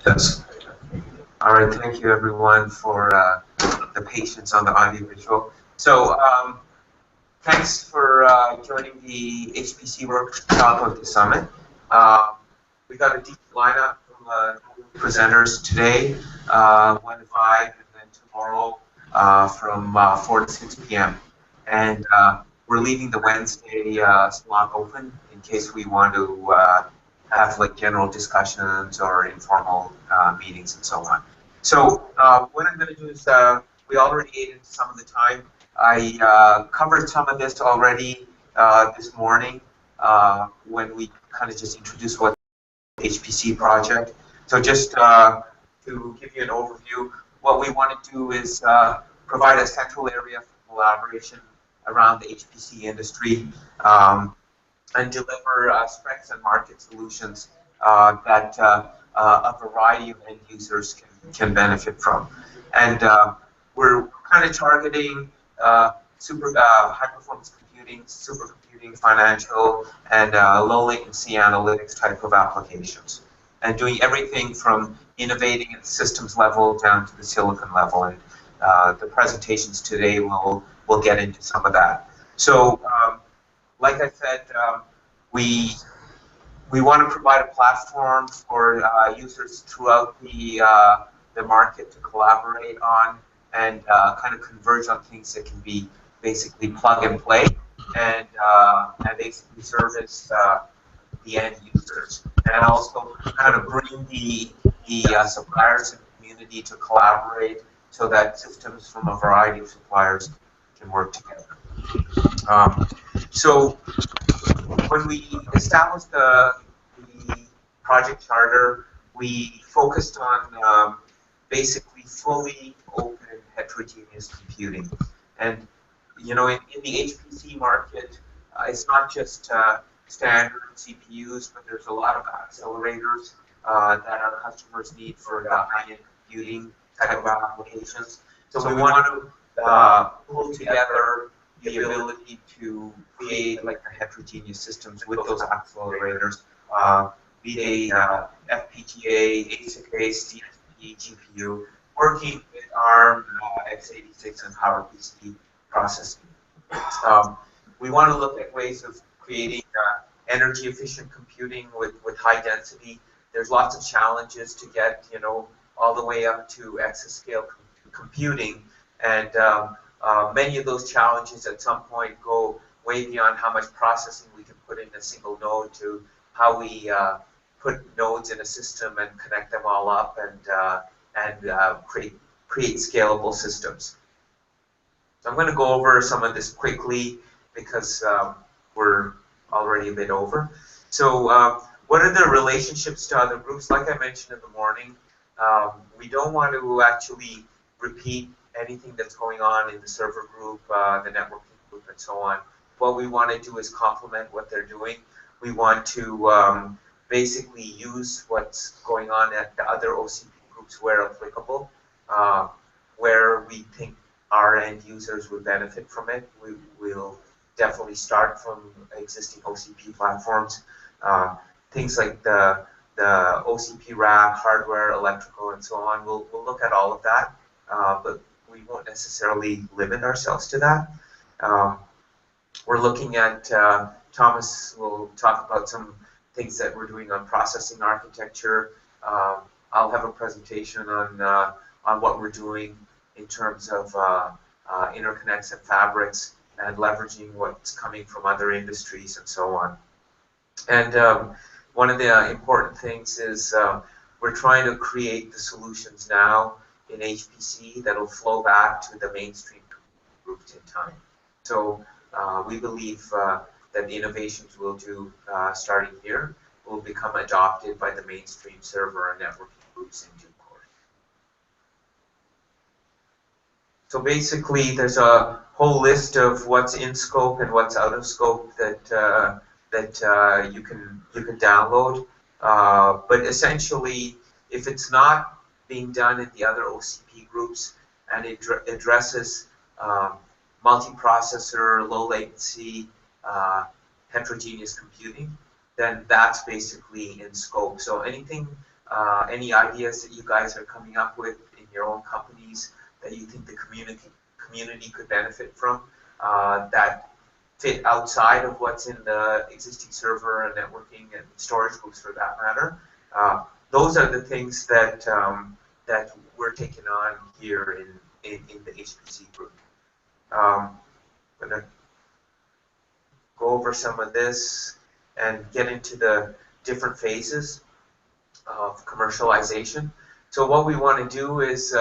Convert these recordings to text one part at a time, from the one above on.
Yes. All right, thank you everyone for the patience on the audiovisual. So thanks for joining the HPC workshop of the summit. We got a deep lineup from presenters today, 1 to 5, and then tomorrow from 4 to 6 p.m. And we're leaving the Wednesday slot open in case we want to have like general discussions or informal meetings and so on. So what I'm going to do is we already ate into some of the time. I covered some of this already this morning when we kind of just introduced what the HPC project. So just to give you an overview, what we want to do is provide a central area for collaboration around the HPC industry and deliver specs and market solutions that a variety of end users can benefit from. And we're kind of targeting super high performance computing, supercomputing, financial, and low latency analytics type of applications, and doing everything from innovating at the systems level down to the silicon level. And the presentations today will get into some of that. So, like I said, we want to provide a platform for users throughout the market to collaborate on and kind of converge on things that can be basically plug and play and basically service the end users, and also kind of bring the suppliers and community to collaborate so that systems from a variety of suppliers can work together. So when we established the project charter, we focused on basically fully open heterogeneous computing. And you know, in the HPC market, it's not just standard CPUs, but there's a lot of accelerators that our customers need for high-end computing type of applications. So we want to pull together the ability to create like the heterogeneous systems with those accelerators, be they FPGA, ASIC-based DSP, GPU, working with ARM, x86, and PowerPC processing. We want to look at ways of creating energy-efficient computing with high density. There's lots of challenges to get, you know, all the way up to exascale computing, and many of those challenges at some point go way beyond how much processing we can put in a single node to how we put nodes in a system and connect them all up and create scalable systems. So I'm going to go over some of this quickly because we're already a bit over. So what are the relationships to other groups? Like I mentioned in the morning, we don't want to actually repeat anything that's going on in the server group, the networking group, and so on. What we want to do is complement what they're doing. We want to basically use what's going on at the other OCP groups where applicable, where we think our end users would benefit from it. We will definitely start from existing OCP platforms. Things like the OCP rack, hardware, electrical, and so on. We'll look at all of that, but we won't necessarily limit ourselves to that. We're looking at, Thomas will talk about some things that we're doing on processing architecture. I'll have a presentation on what we're doing in terms of interconnects and fabrics and leveraging what's coming from other industries and so on. And one of the important things is we're trying to create the solutions now in HPC that will flow back to the mainstream groups in time. So we believe that the innovations we'll do starting here will become adopted by the mainstream server and networking groups in due course. So basically, there's a whole list of what's in scope and what's out of scope that you can download. But essentially, if it's not being done in the other OCP groups and it addresses multiprocessor, low latency, heterogeneous computing, then that's basically in scope. So anything any ideas that you guys are coming up with in your own companies that you think the community could benefit from, that fit outside of what's in the existing server and networking and storage groups for that matter. Those are the things that that we're taking on here in the HPC group. I'm gonna go over some of this and get into the different phases of commercialization. So what we want to do is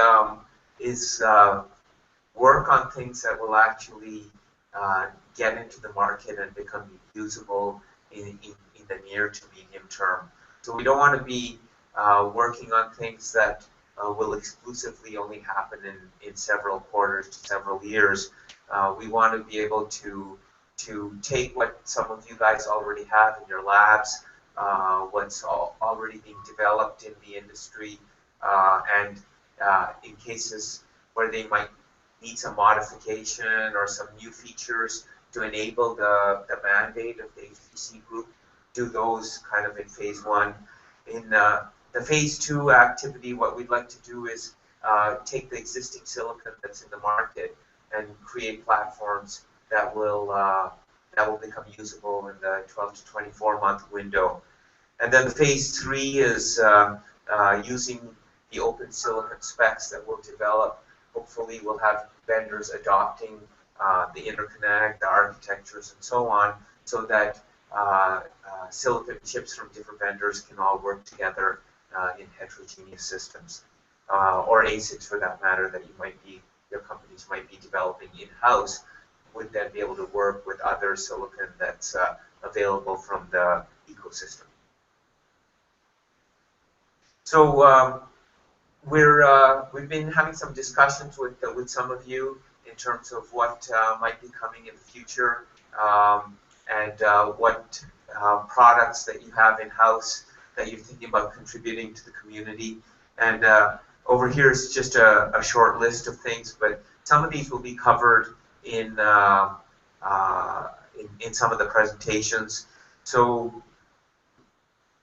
work on things that will actually get into the market and become usable in the near to medium term. So we don't want to be working on things that will exclusively only happen in several quarters to several years. We want to be able to take what some of you guys already have in your labs, what's already being developed in the industry, and in cases where they might need some modification or some new features to enable the mandate of the HPC group, do those kind of in phase one. In the phase two activity, what we'd like to do is take the existing silicon that's in the market and create platforms that will become usable in the 12 to 24 month window. And then the phase three is using the open silicon specs that we'll develop. Hopefully we'll have vendors adopting the interconnect, the architectures, and so on, so that silicon chips from different vendors can all work together in heterogeneous systems, or ASICs for that matter, that your companies might be developing in-house, would then be able to work with other silicon that's available from the ecosystem. So we've been having some discussions with some of you in terms of what might be coming in the future, and what products that you have in-house that you're thinking about contributing to the community. And over here is just a short list of things, but some of these will be covered in some of the presentations. So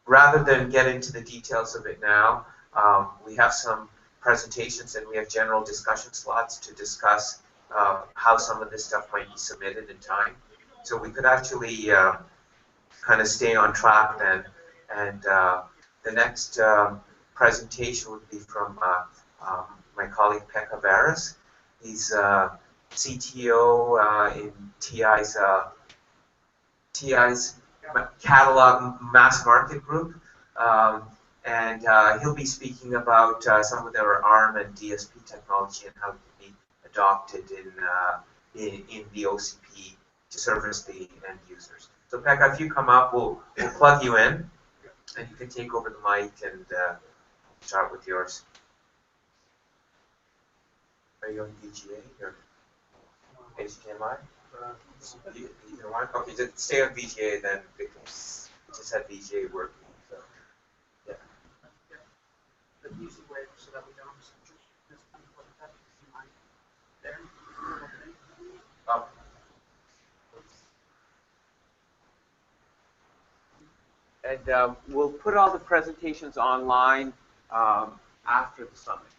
rather than get into the details of it now, we have some presentations and we have general discussion slots to discuss how some of this stuff might be submitted in time. So we could actually kind of stay on track then. And the next presentation would be from my colleague Pekka Varas. He's CTO in TI's catalog mass market group, and he'll be speaking about some of their ARM and DSP technology and how it can be adopted in the OCP to service the end users. So Pekka, if you come up, we'll plug you in, and you can take over the mic and start with yours. Are you on VGA or HDMI? Either one? Okay, just stay on VGA then, because we just had VGA working. So, yeah. The music wave so that we don't miss there. And we'll put all the presentations online after the summit.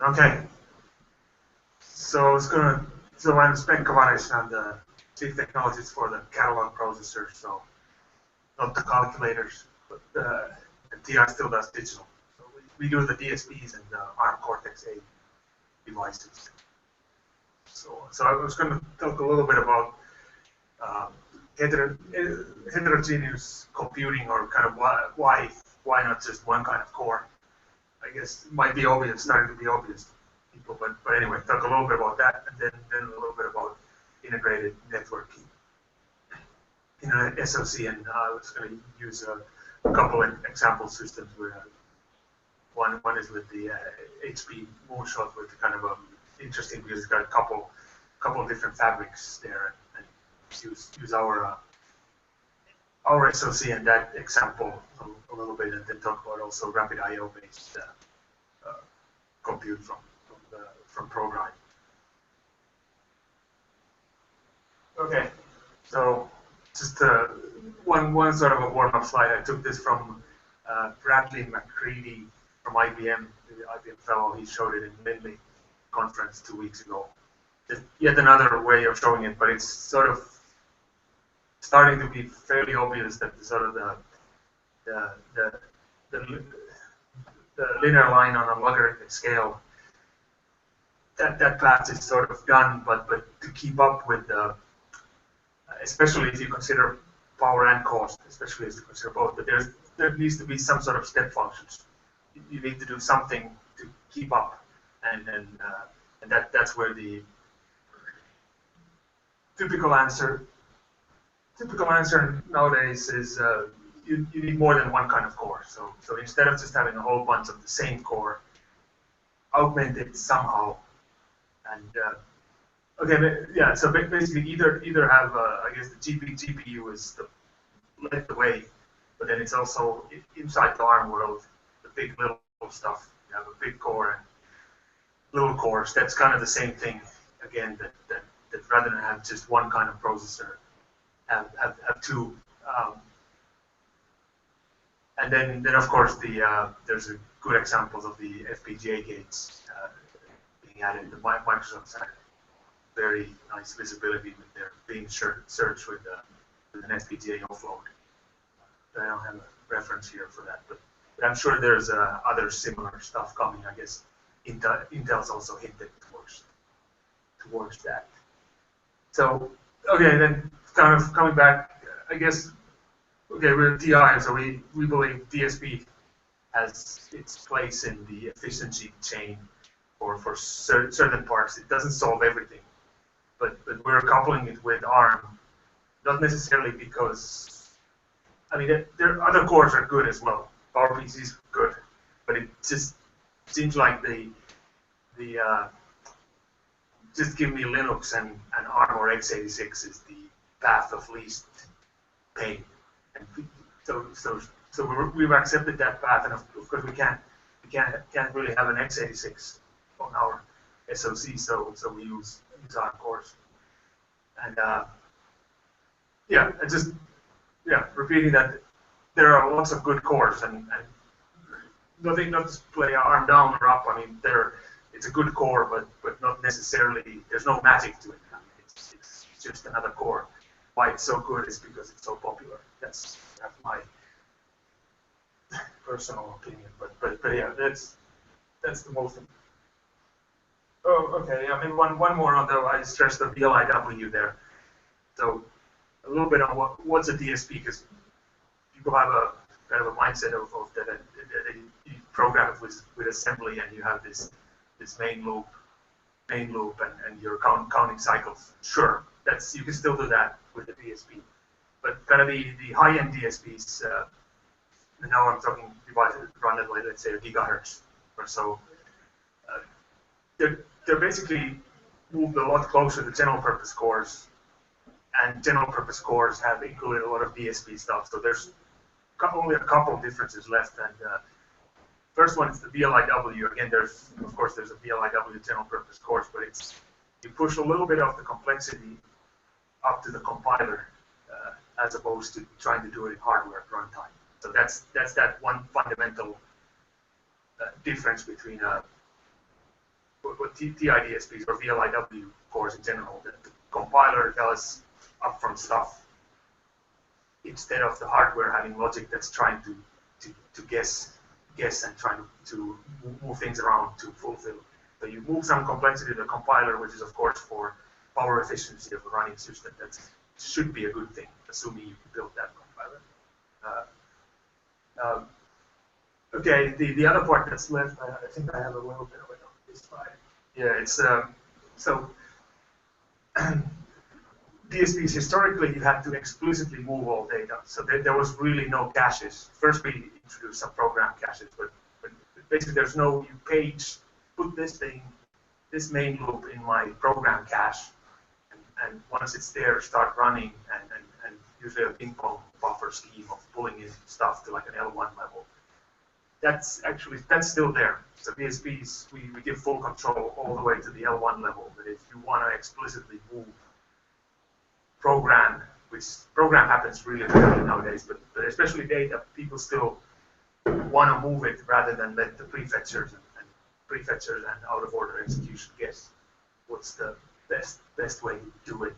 Okay. So I'm Sven Kavaris. I'm the chief technologist for the catalog processor. So not the calculators, but TI still does digital. So we do the DSPs and the ARM Cortex-A devices. So I was going to talk a little bit about heterogeneous computing, or kind of why not just one kind of core. I guess it might be obvious, starting to be obvious to people, but anyway, talk a little bit about that, and then a little bit about integrated networking in an SoC, and I was going to use a couple of example systems where one is with the HP Moonshot, with kind of a interesting, because it's got a couple of different fabrics there, and use our SoC and that example a little bit, and then talk about also rapid I/O based compute from ProGrind. Okay, so just one sort of a warm-up slide. I took this from Bradley McCready from IBM, the IBM fellow. He showed it in Lindley conference 2 weeks ago. Just yet another way of showing it, but it's sort of starting to be fairly obvious that the sort of the linear line on a logarithmic scale, that path is sort of done, but to keep up with the, especially if you consider power and cost, especially as you consider both, but there needs to be some sort of step functions. You need to do something to keep up, and that's where the typical answer nowadays is you need more than one kind of core. So instead of just having a whole bunch of the same core, augment it somehow. And okay, yeah. So basically, either have I guess the GPU is led the way, but then it's also inside the ARM world, the big little stuff. You have a big core and little cores. That's kind of the same thing again. That rather than have just one kind of processor, have two. And then of course there's good examples of the FPGA gates being added. The Microsoft had very nice visibility with their being searched with an FPGA offload. I don't have a reference here for that, but I'm sure there's other similar stuff coming. I guess Intel's also hinted towards that. So okay, then kind of coming back, I guess. Okay, we're TI, so we believe DSP has its place in the efficiency chain for certain parts. It doesn't solve everything, but we're coupling it with ARM, not necessarily because, I mean, there other cores are good as well. PowerPC is good, but it just seems like the just give me Linux and ARM or x86 is the path of least pain. And so we've accepted that path, and of course we can't really have an x86 on our SoC, so we use ARM cores. And repeating that there are lots of good cores, and nothing not to play ARM down or up. I mean, it's a good core, but not necessarily. There's no magic to it. I mean, it's just another core. Why it's so good is because it's so popular. That's my personal opinion, but yeah, that's the most. Oh, okay. I mean, one more on I stressed the VLIW there. So a little bit on what's a DSP, because people have a kind of a mindset of that you program it with assembly, and you have this main loop, and you're counting cycles. Sure, you can still do that with the DSP, but kind of the high-end DSPs. And now I'm talking run at like, let's say, a gigahertz or so. They're basically moved a lot closer to general purpose cores, and general purpose cores have included a lot of DSP stuff. So there's only a couple of differences left. And first one is the VLIW. Again, there's a VLIW general purpose course, but you push a little bit of the complexity up to the compiler as opposed to trying to do it in hardware at runtime. So that's that one fundamental difference between what TI-DSPs or VLIW cores in general. The compiler does upfront stuff instead of the hardware having logic that's trying to guess and trying to move things around to fulfill. So you move some complexity to the compiler, which is of course for power efficiency of a running system. That should be a good thing, assuming you can build that compiler. Okay, the other part that's left, I think I have a little bit of it on this slide. Yeah, it's so DSPs historically you had to explicitly move all data, so there was really no caches. First we introduced some program caches, but basically there's no put this main loop in my program cache, and once it's there, start running, and usually a ping pong buffer scheme of pulling in stuff to like an L1 level. That's still there. So DSPs, we give full control all the way to the L1 level. But if you want to explicitly move program which program happens really rarely nowadays, but especially data, people still want to move it rather than let the prefetchers and out of order execution guess what's the best way to do it.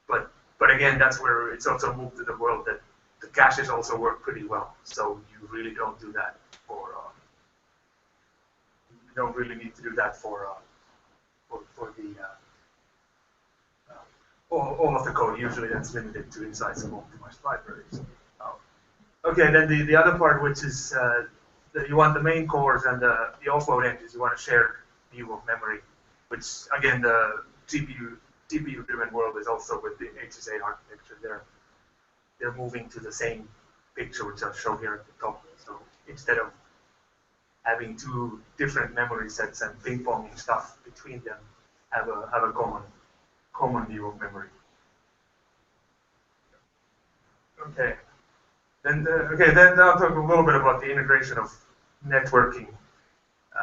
But again, that's where it's also moved to the world that the caches also work pretty well. So you really don't do that for you don't really need to do that for the all of the code. Usually that's limited to inside some optimized libraries. Okay, then the other part, which is that you want the main cores and the offload engines, you want a shared view of memory, which again the GPU-driven world is also with the HSA architecture. They're moving to the same picture, which I'll show here at the top. So instead of having two different memory sets and ping-ponging stuff between them, have a common view of memory. Okay. Then I'll talk a little bit about the integration of networking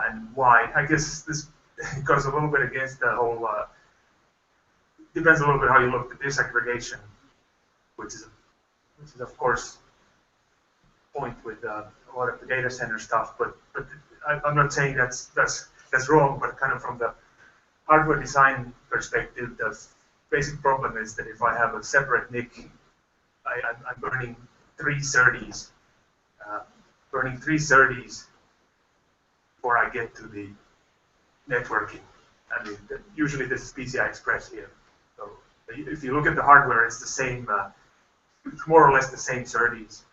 and why. I guess this goes a little bit against the whole. Depends a little bit how you look at disaggregation, which is of course point with a lot of the data center stuff. But I'm not saying that's wrong. But kind of from the hardware design perspective, the basic problem is that if I have a separate NIC, I'm burning three SerDes, before I get to the networking. I mean, usually this is PCI Express here. So if you look at the hardware, it's the same, it's more or less the same SerDes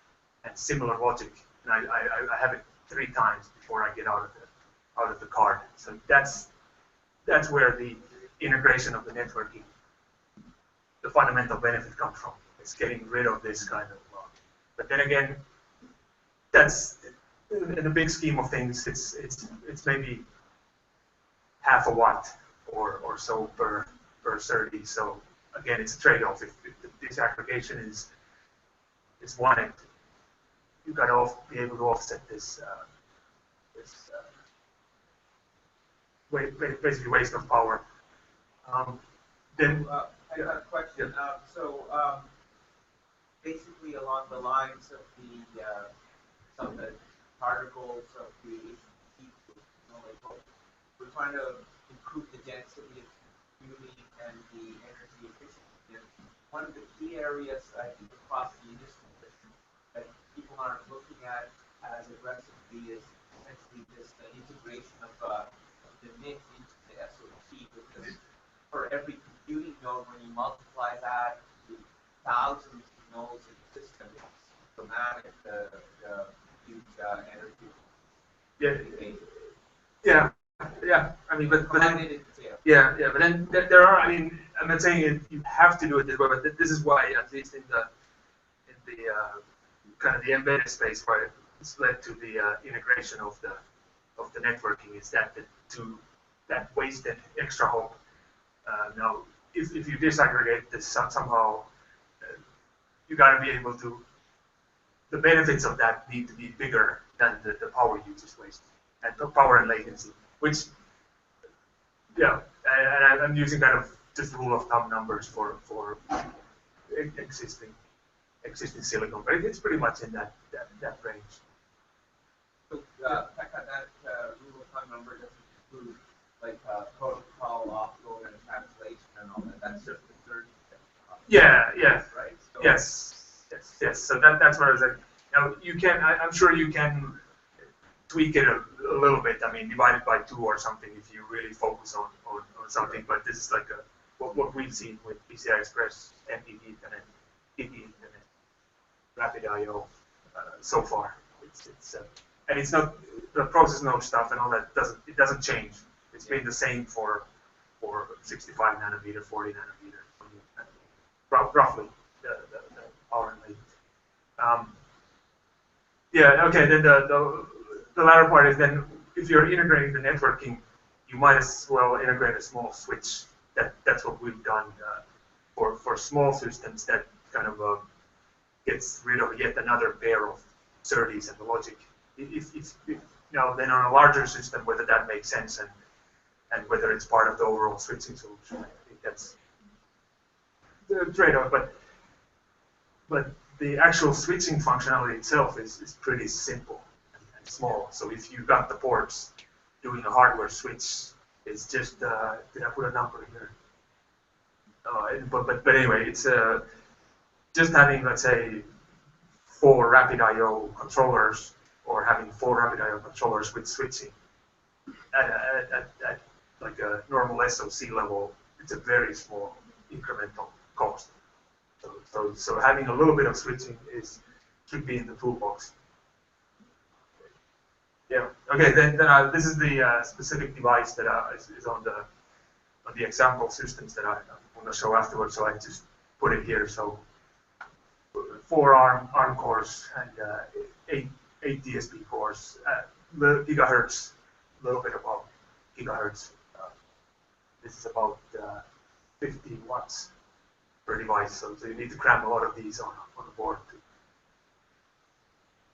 and similar logic. And I have it 3 times before I get out of the card. So that's where the integration of the networking, the fundamental benefit comes from. It's getting rid of this kind of. But then again, that's in the big scheme of things. It's maybe half a watt or so per SerDes. So again, it's a trade-off. If the disaggregation is wanted, you've got to be able to offset this basically waste of power. Then I got a question. Basically along the lines of some of the particles of the we're trying to improve the density of computing and the energy efficiency. And one of the key areas I think across the industry that people aren't looking at as aggressively is essentially this integration of the NIC into the SoC, because for every computing node, when you multiply that to thousands of nodes in the system, it's dramatic, the huge energy. Yeah. I mean, but then, but then there are. I mean, I'm not saying you have to do it this way, but this is why, at least in the kind of the embedded space, where it's led to the integration of the networking, is that that wasted extra hop. Now, if you disaggregate this somehow, you got to be able to. The benefits of that need to be bigger than the power you just wasted, and the power and latency. Which, and I'm using kind of just rule of thumb numbers for existing silicon, but it's pretty much in that range. So Pekka, that rule of thumb number doesn't include like protocol offload and translation and all that. That's just the 30%. Yeah. Right. So Yes. So that's what I was like. Now you can. I'm sure you can tweak it a little bit. I mean, divide it by 2 or something if you really focus on something. But this is like what we've seen with PCI Express, MPP Ethernet, PP Ethernet, Rapid I/O so far. And it's not the process node stuff and all that. Doesn't change. It's been the same for 65 nanometer, 40 nanometer, roughly the power and latency. Okay. Then the latter part is then if you're integrating the networking, you might as well integrate a small switch. That's what we've done for small systems that kind of gets rid of yet another pair of SerDes and the logic. If then on a larger system, whether that makes sense and whether it's part of the overall switching solution, I think that's the trade-off. But but the actual switching functionality itself is pretty simple and small. So if you got the ports doing a hardware switch, it's just, did I put a number here? But anyway, it's just having, let's say, 4 rapid I/O controllers, or having 4 rapid I/O controllers with switching at like a normal SoC level, it's a very small incremental cost. So having a little bit of switching should be in the toolbox. Yeah. Okay. Then this is the specific device that is on the example systems that I'm going to show afterwards. So I just put it here. So 4 ARM cores and 8 DSP cores, gigahertz, a little bit above gigahertz. This is about 50 watts per device. So you need to cram a lot of these on the board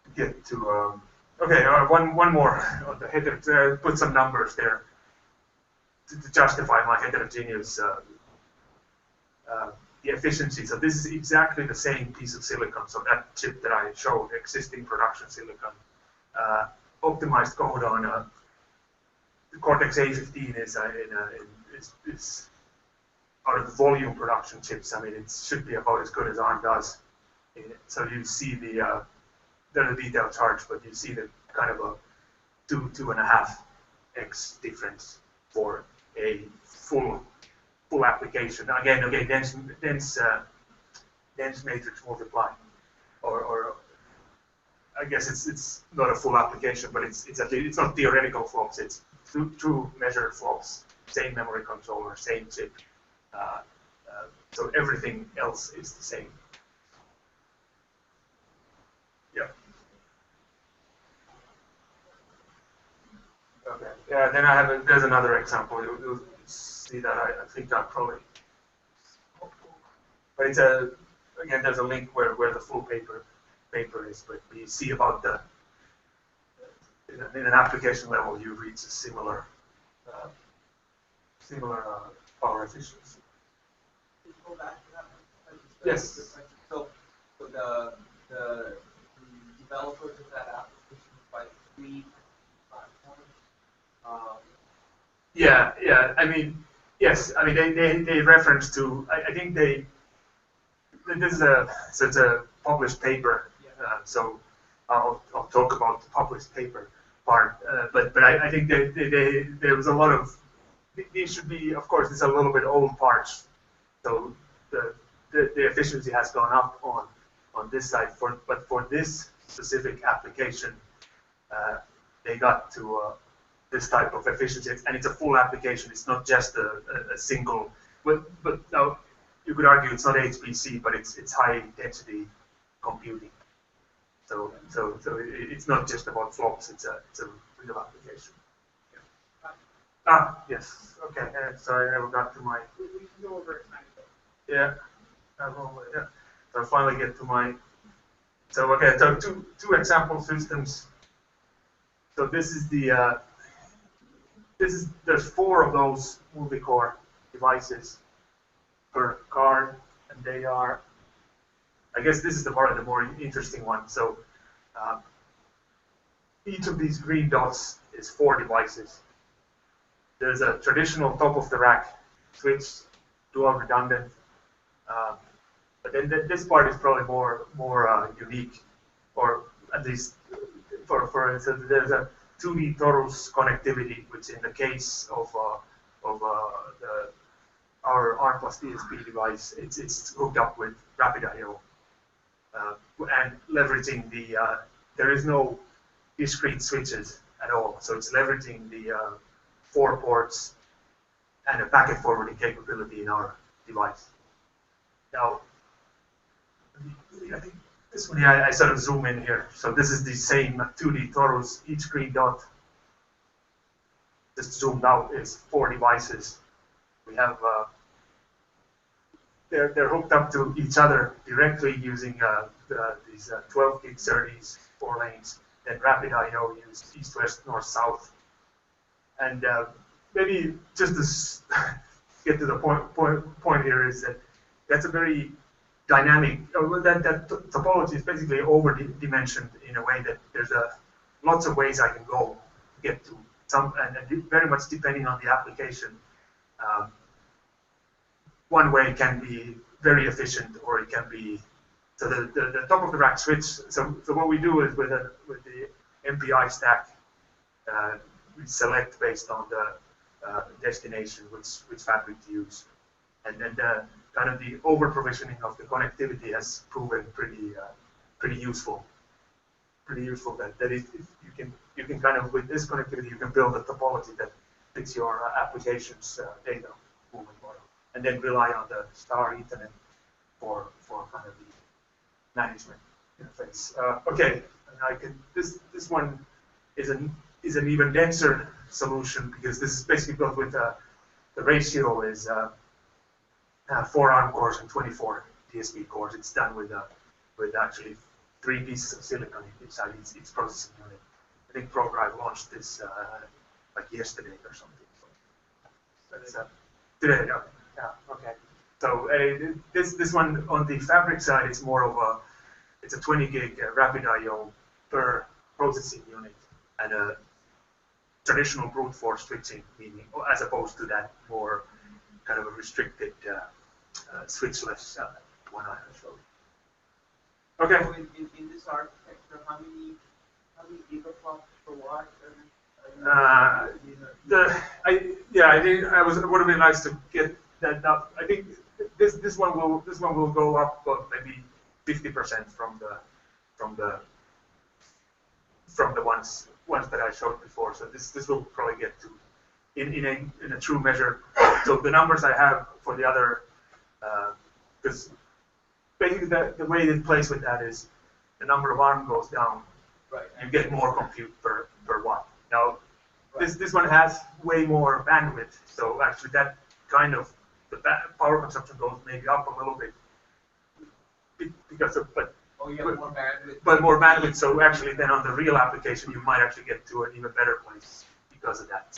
to get to. Okay, one more on the header. Put some numbers there to justify my heterogeneous the efficiency. So this is exactly the same piece of silicon. So that chip that I showed, existing production silicon, optimized code on the Cortex A15 is out of the volume production chips. I mean, it should be about as good as ARM does. So you see the detailed charts, but you see the kind of a 2.5x difference for a full application. Again, okay, dense matrix multiply, or I guess it's not a full application, but it's not theoretical flops. It's true measured flops. Same memory controller, same chip. So everything else is the same. Yeah. Okay. Yeah. Then there's another example. You'll see that I think I probably. But it's again, there's a link where the full paper is. But you see about in an application level, you reach a similar power efficiency. Can you go back to that one? Yes. So the developers of that application provide free platform. Yeah. I mean, yes. I mean, they reference to. I think it's a published paper. So I'll talk about the published paper part. But I think there was a lot of. These should be, of course, it's a little bit old parts. So the efficiency has gone up on this side. But for this specific application, they got to this type of efficiency, and it's a full application. It's not just a single. But now you could argue it's not HPC, but it's high density computing. So it's not just about flops. It's a real application. Yes. Okay. Sorry, I never got to my. We can go over it. Yeah. Yeah. So I finally get to my. So okay. So two example systems. So this is the. There's 4 of those multi-core devices per card, and they are. I guess this is the more interesting one. So each of these green dots is 4 devices. There's a traditional top-of-the-rack switch, dual redundant, but then this part is probably more unique, or at least for instance, there's a 2D Torus connectivity, which in the case of our ARM plus DSP device, it's hooked up with rapid I/O, and leveraging there is no discrete switches at all, so it's leveraging the 4 ports and a packet forwarding capability in our device. Now, I think this one, I sort of zoom in here. So this is the same 2D Torus. Each green dot, just zoomed out, is 4 devices. We have they're hooked up to each other directly using these 12 gig SerDes, 4 lanes. Then rapid I/O use east, west, north, south. And maybe just to get to the point here is that that's a very dynamic, that topology is basically over-dimensioned in a way that there's lots of ways I can go to get to some, and very much depending on the application. One way can be very efficient, or it can be, so the top of the rack switch. So what we do is with the MPI stack, we select based on the destination which fabric to use, and then kind of the over provisioning of the connectivity has proven pretty useful. Pretty useful that you can kind of, with this connectivity, you can build a topology that fits your application's data movement model, and then rely on the star Ethernet for kind of the management interface. Okay, and I can this one is an even denser solution, because this is basically built with the ratio is 4 ARM cores and 24 DSP cores. It's done with actually 3 pieces of silicon inside its processing unit. I think ProDrive launched this like yesterday or something. So that's today. Yeah. Okay. So this one on the fabric side is more of it's a 20 gig rapid I/O per processing unit, and a traditional brute force switching, meaning, as opposed to that more kind of a restricted switchless one I showed. Okay. So in this architecture, how many gigaflops per watt I would have been nice to get that up. I think this one will go up maybe 50% from the ones that I showed before. So this will probably get to in a true measure. So the numbers I have for the other, because basically the way it plays with that is the number of ARM goes down. Right. You get more compute per watt. Now, this one has way more bandwidth, so actually that kind of the power consumption goes maybe up a little bit because of you have more bandwidth. But more bandwidth. So actually, then on the real application, you might actually get to an even better place because of that.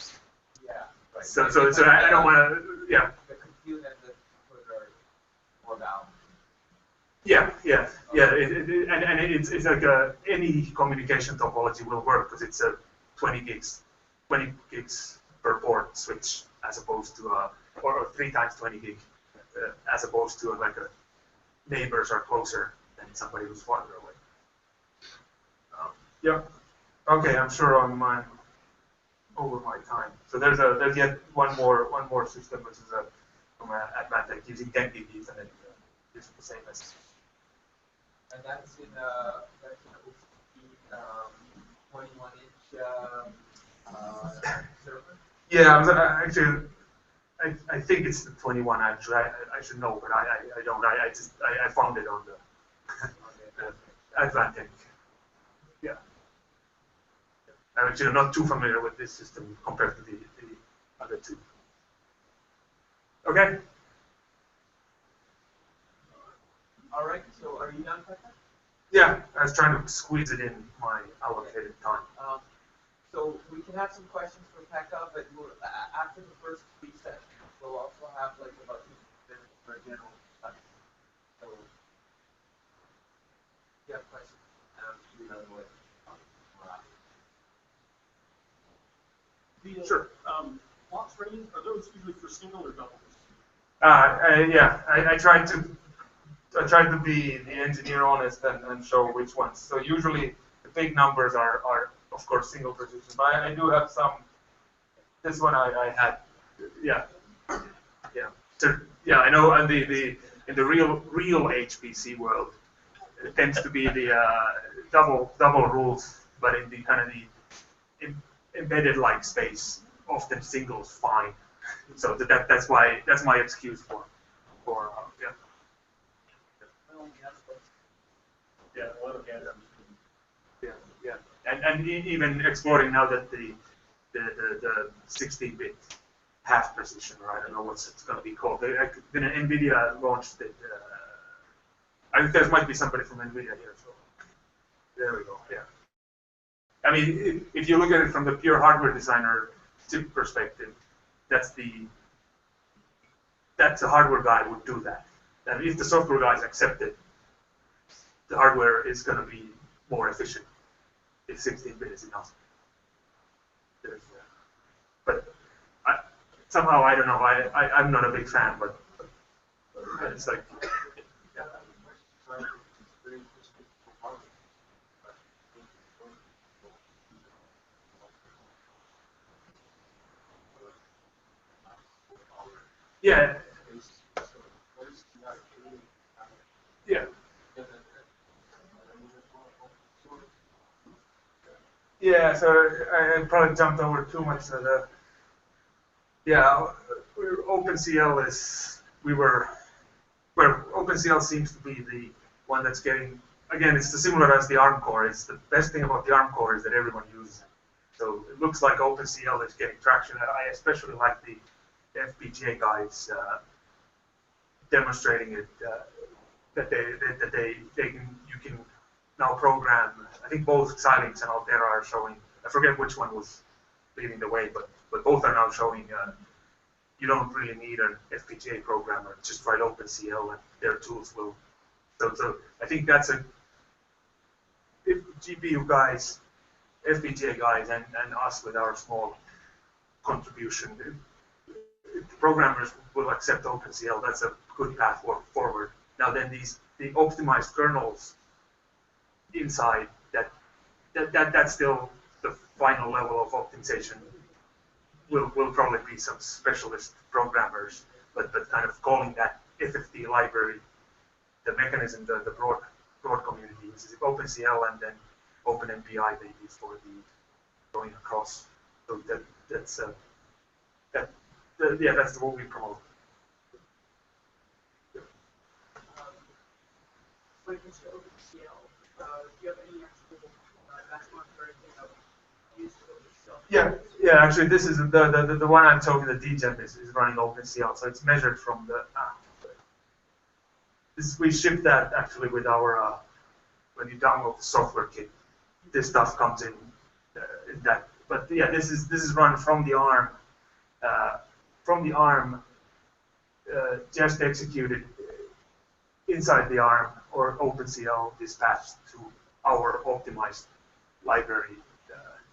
Yeah. Right. So I don't want to. Yeah. The compute and the input are more down. Yeah. And it's like any communication topology will work because it's a 20 gigs per port switch, as opposed to or 3 times 20 gig, as opposed to like a neighbors are closer than somebody who's farther away. Yeah. Okay, I'm sure I'm over my time. So there's yet one more system, which is from Advantech using 10 gig Ethernet. It's the same as. And that's in OCP 21-inch server. Yeah, actually, I think it's the 21. Actually, I should know, but I don't. I found it on the Advantech. Yeah. I'm actually not too familiar with this system compared to the other two. Okay. All right. So are you done, Pekka? Yeah, I was trying to squeeze it in my allocated time. So we can have some questions for Pekka, but after the first 3 sessions, we'll also have like about 2 minutes for a general discussion. So if you have questions, do another way. Sure. Box ratings, are those usually for single or double? Yeah, I tried to be the engineer honest and show which ones. So usually the big numbers are of course single precision, but I do have some. This one I had, yeah. So, yeah, I know. And in the real HPC world, it tends to be the double rules, but in the kind of the embedded like space, often single's fine. So that's my excuse for yeah. Yeah, a lot of gathering. Yeah. And even exploring now that the 16-bit half precision, or I don't know what it's going to be called. Then NVIDIA launched it. I think there might be somebody from NVIDIA here. So there we go. Yeah. I mean, if you look at it from the pure hardware designer chip perspective, that's a hardware guy would do that. And if the software guys accept it, the hardware is going to be more efficient if 16-bit is enough. But somehow, I don't know, I'm not a big fan, but it's like, yeah, yeah. Yeah, so I probably jumped over too much of the, yeah, OpenCL is, where OpenCL seems to be the one that's getting, again, it's similar as the ARM core. It's the best thing about the ARM core is that everyone uses it. So it looks like OpenCL is getting traction. I especially like the FPGA guys demonstrating it, that you can now program. I think both Xilinx and Altera are showing. I forget which one was leading the way, but both are now showing. You don't really need an FPGA programmer. Just write OpenCL, and their tools will. So I think that's if GPU guys, FPGA guys, and us with our small contribution. If the programmers will accept OpenCL, that's a good path forward. Now then, the optimized kernels inside that's still the final level of optimization. Will probably be some specialist programmers, but kind of calling that FFT library, the mechanism, the broad community uses OpenCL, and then OpenMPI they use for the going across. So that's what we promote. When it comes to OpenCL, do you have any actual benchmark or anything that we use for OpenCL? Yeah. Actually, this is the one I'm talking. The DGEM is running OpenCL, so it's measured from the. We ship that actually with our when you download the software kit. This stuff comes in that. But yeah, this is run from the ARM. From the ARM, just executed inside the ARM or OpenCL dispatched to our optimized library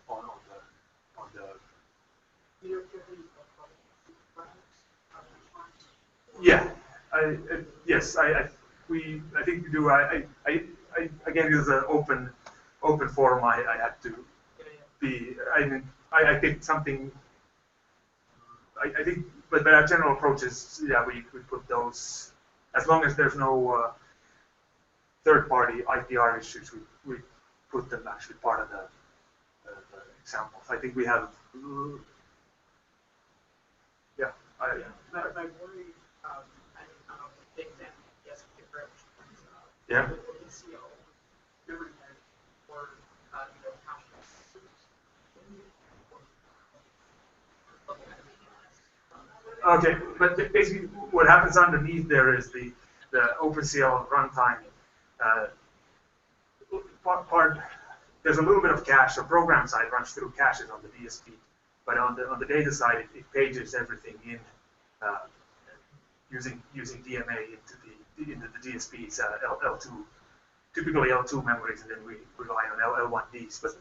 on the. Yeah, yes, I think we do. I gave you the open forum. I had to be. I picked something. I think, but our general approach is, yeah, we put those, as long as there's no third-party IPR issues, we put them actually part of the examples. I think we have, yeah. My worry, I don't know, big fan, yes, different. Yeah. OpenCL, memory or hash. Okay, but basically what happens underneath there is the OpenCL runtime part. There's a little bit of cache. The program side runs through caches on the DSP, but on the data side, it pages everything in using DMA into the DSP's L2, typically L2 memories, and then we rely on L1Ds. But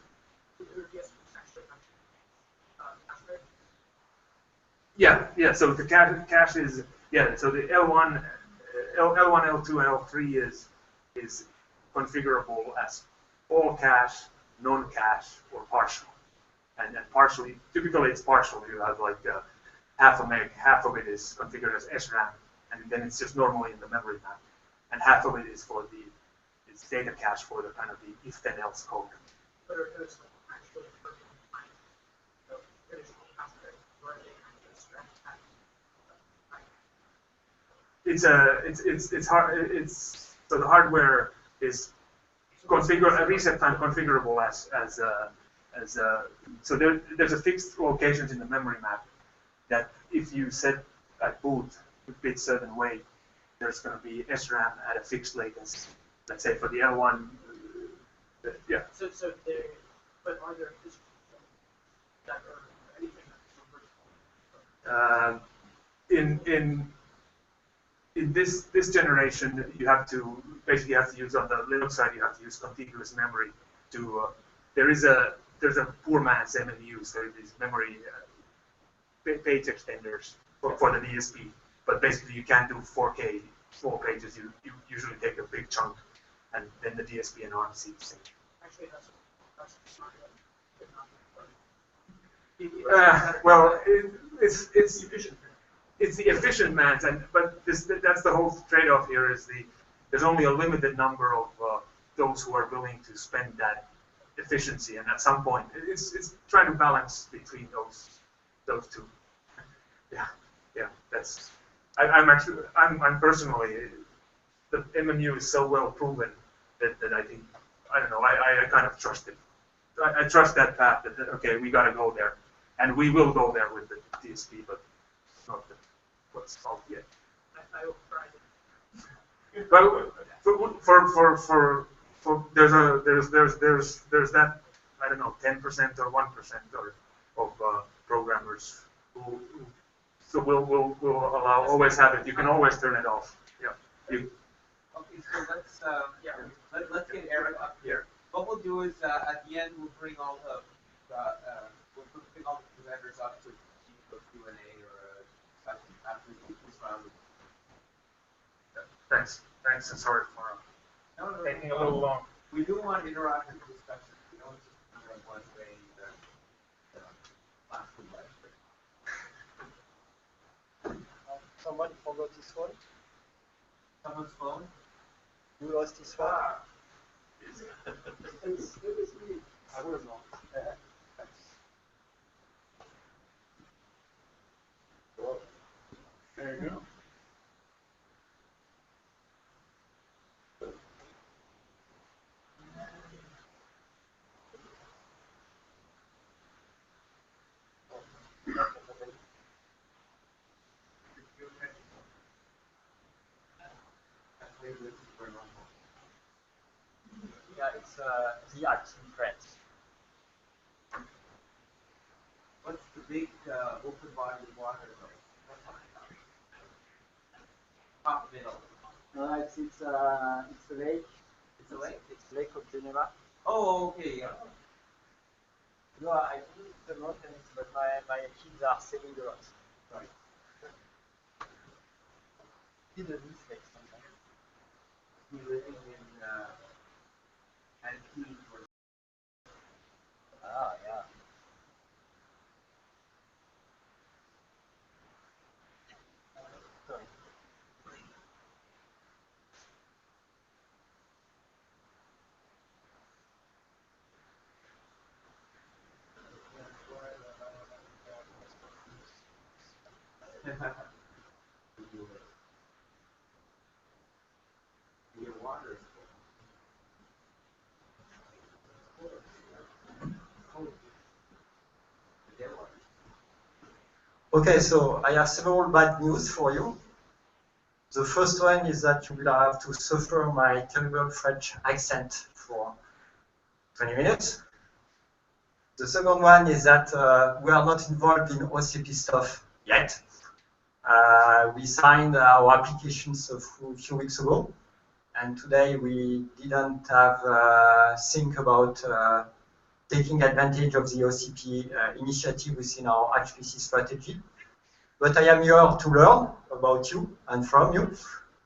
yeah. So the cache is So the L1, L2, and L3 is configurable as all cache, non-cache, or partial. And partially, typically it's partial. You have like half a meg, half of it is configured as SRAM, and then it's just normally in the memory map, and half of it is for it's data cache for the kind of the if then else code. But are those actually it's hard. So the hardware is configurable, reset time configurable so there's a fixed locations in the memory map that if you set at boot with bit certain way, there's going to be SRAM at a fixed latency. Let's say for the L1, yeah. So there, but are there that are anything that's in in this generation, you have to basically use on the Linux side. You have to use contiguous memory to. There's a poor man's MMU, so these memory page extenders for the DSP. But basically, you can't do 4K full pages. You usually take a big chunk, and then the DSP and RPC sync. Actually, that's not Well, it's efficient. It's the efficient man's, but that's the whole trade-off here. There's only a limited number of those who are willing to spend that efficiency, and at some point, it's trying to balance between those two. Yeah. That's. I'm personally, the MMU is so well proven that I think, I don't know, I kind of trust it. I trust that path that okay, we got to go there, and we will go there with the DSP, but not what's called yet. I will try it. Well, for there's that, I don't know, 10% or 1% of programmers who so will allow, always have it. You can always turn it off. Yeah. Okay, so let's get Eric up here. What we'll do is at the end we'll bring all the presenters up to do a Q&A or a discussion after this round. Thanks, and sorry for taking a little long. We do want interactive discussion. We don't just kind of one way last week. Someone forgot his phone? Someone's phone? Who lost his phone? It was me. I was not. There you go. Yeah, it's the act in France. What's the big open body of water though? Top middle. It's a lake. It's a lake? It's Lake of Geneva. Oh, okay, yeah. No, I think it's the mountains, but my kids are sailing a lot. Right. Did a mistake sometimes. He's living in Antibes. Ah, yeah. Sorry. Your water is cold. Okay, so I have several bad news for you. The first one is that you will have to suffer my terrible French accent for 20 minutes. The second one is that we are not involved in OCP stuff yet. We signed our applications a few weeks ago, and today we didn't have think about taking advantage of the OCP initiative within our HPC strategy. But I am here to learn about you and from you.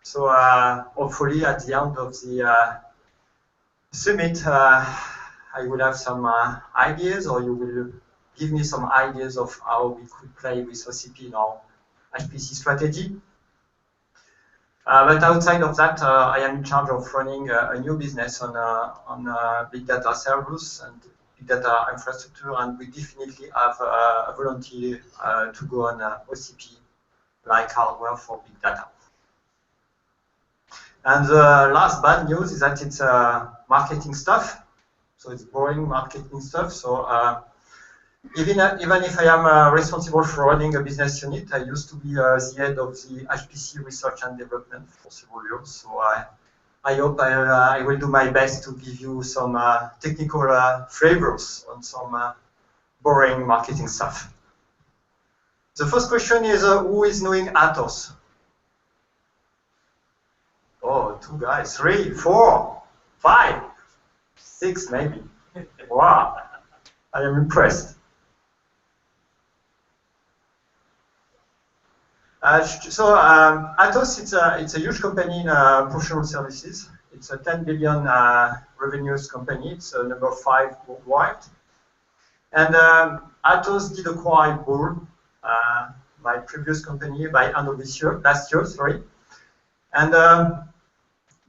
So hopefully at the end of the summit, I will have some ideas, or you will give me some ideas of how we could play with OCP in our HPC strategy. But outside of that, I am in charge of running a new business on big data servers and big data infrastructure, and we definitely have a volunteer to go on OCP like hardware for big data. And the last bad news is that it's marketing stuff, so it's boring marketing stuff. So even if I am responsible for running a business unit, I used to be the head of the HPC research and development for several years. So I hope I will do my best to give you some technical flavors on some boring marketing stuff. The first question is, who is knowing Atos? or 2 guys, 3, 4, 5, 6 maybe. Wow, I am impressed. Atos, it's a huge company in professional services. It's a 10 billion revenues company. It's number 5 worldwide. And Atos did acquire Bull, my previous company, by end of last year, sorry. And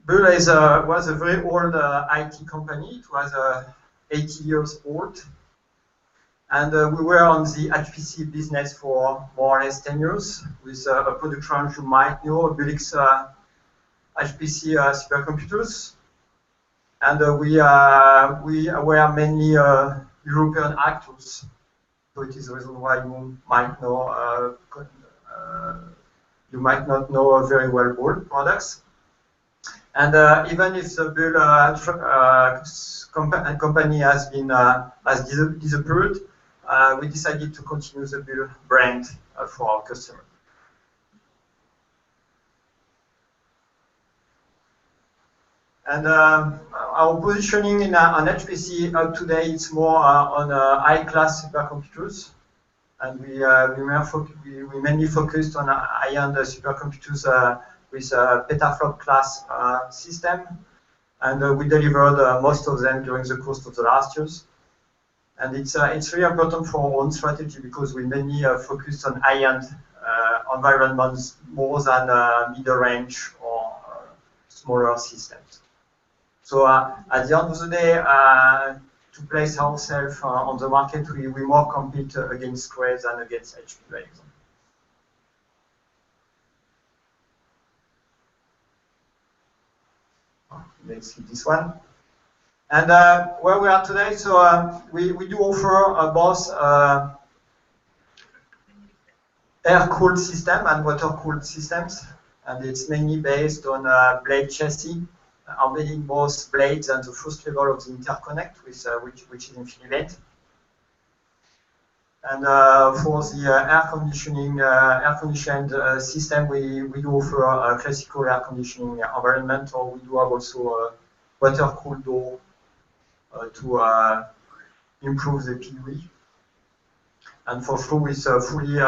Bull was a very old IT company. It was 80 years old. And we were on the HPC business for more or less 10 years with a product range you might know, BigC HPC supercomputers. And we were mainly European actors. So it is the reason why you might know, you might not know very well Bull products. And even if the Bull company has disappeared, we decided to continue the Bull brand for our customers. And our positioning on HPC up to date is more on high-class supercomputers. And we mainly focused on high-end supercomputers with a petaflop class system. And we delivered most of them during the course of the last years. And it's really important for our own strategy because we mainly focused on high-end environments more than middle range or smaller systems. So at the end of the day, to place ourselves on the market, we more compete against Cray than against HP, for example. Let's see this one. And where we are today, so we do offer both air-cooled system and water-cooled systems, and it's mainly based on blade chassis, embedding both blades and the first level of the interconnect, which is InfiniBand. And for the air conditioned system, we do offer a classical air conditioning environment, or we do have also a water-cooled door to improve the PUE. And for sure, with a fully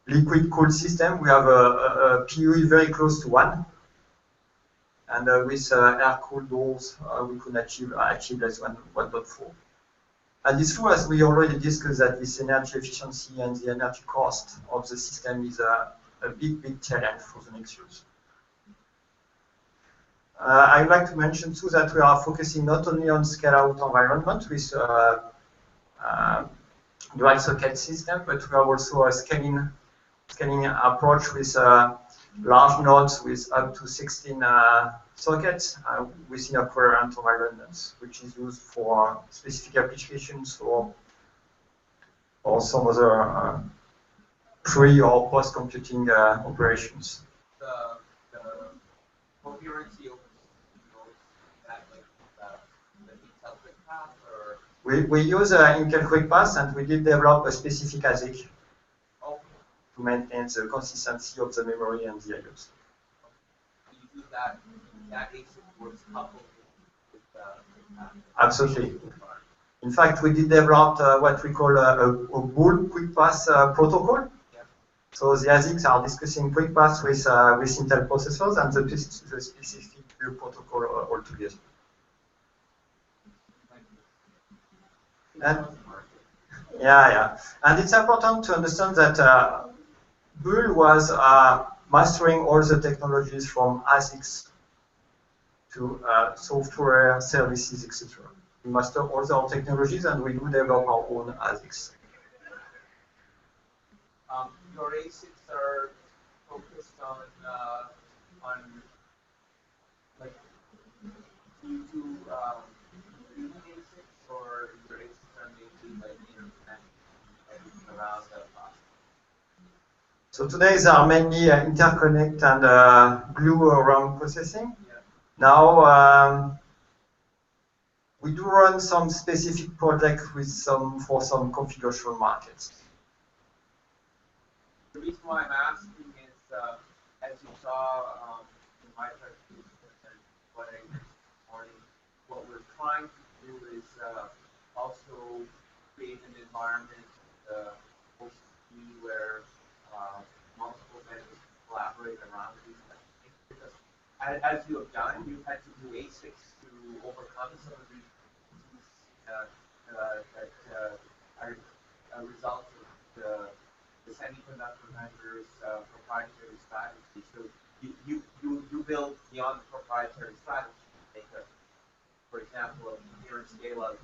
liquid-cooled system, we have a PUE very close to 1. And with air-cooled doors, we could achieve less than 1.4. And it's true, as we already discussed, that this energy efficiency and the energy cost of the system is a big challenge for the next years. I'd like to mention too that we are focusing not only on scale-out environment with dual socket system, but we are also a scaling approach with large nodes with up to 16 sockets within a coherent environment, which is used for specific applications or some other pre or post computing operations. The coherency of that, like the Intel QuickPath, or we use Intel QuickPath, and we did develop a specific ASIC to maintain the consistency of the memory and the IOs. you do that ASIC works coupled with QuickPath. Absolutely. In fact, we did develop what we call a Bull QuickPath protocol. Yeah. So the ASICs are discussing QuickPath with Intel processors and the specific Bull protocol altogether. And, yeah. And it's important to understand that Bull was mastering all the technologies from ASICs to software, services, etc. We master all our technologies, and we do develop our own ASICs. Your ASICs are focused on like, do you do ASICs, or your ASICs are mainly like interconnect around the process? So today there are mainly interconnect and glue around processing. Yeah. Now we do run some specific projects for some confidential markets. The reason why I'm asking is, as you saw, my presentation and what I this morning, what we're trying to do is also create an environment, OCP, where multiple vendors collaborate around these things. Because as you have done, you've had to do ASICs to overcome some of these that are a result of the semiconductor vendors' proprietary strategy. So you build beyond the proprietary strategy to make a, for example, a near scale-out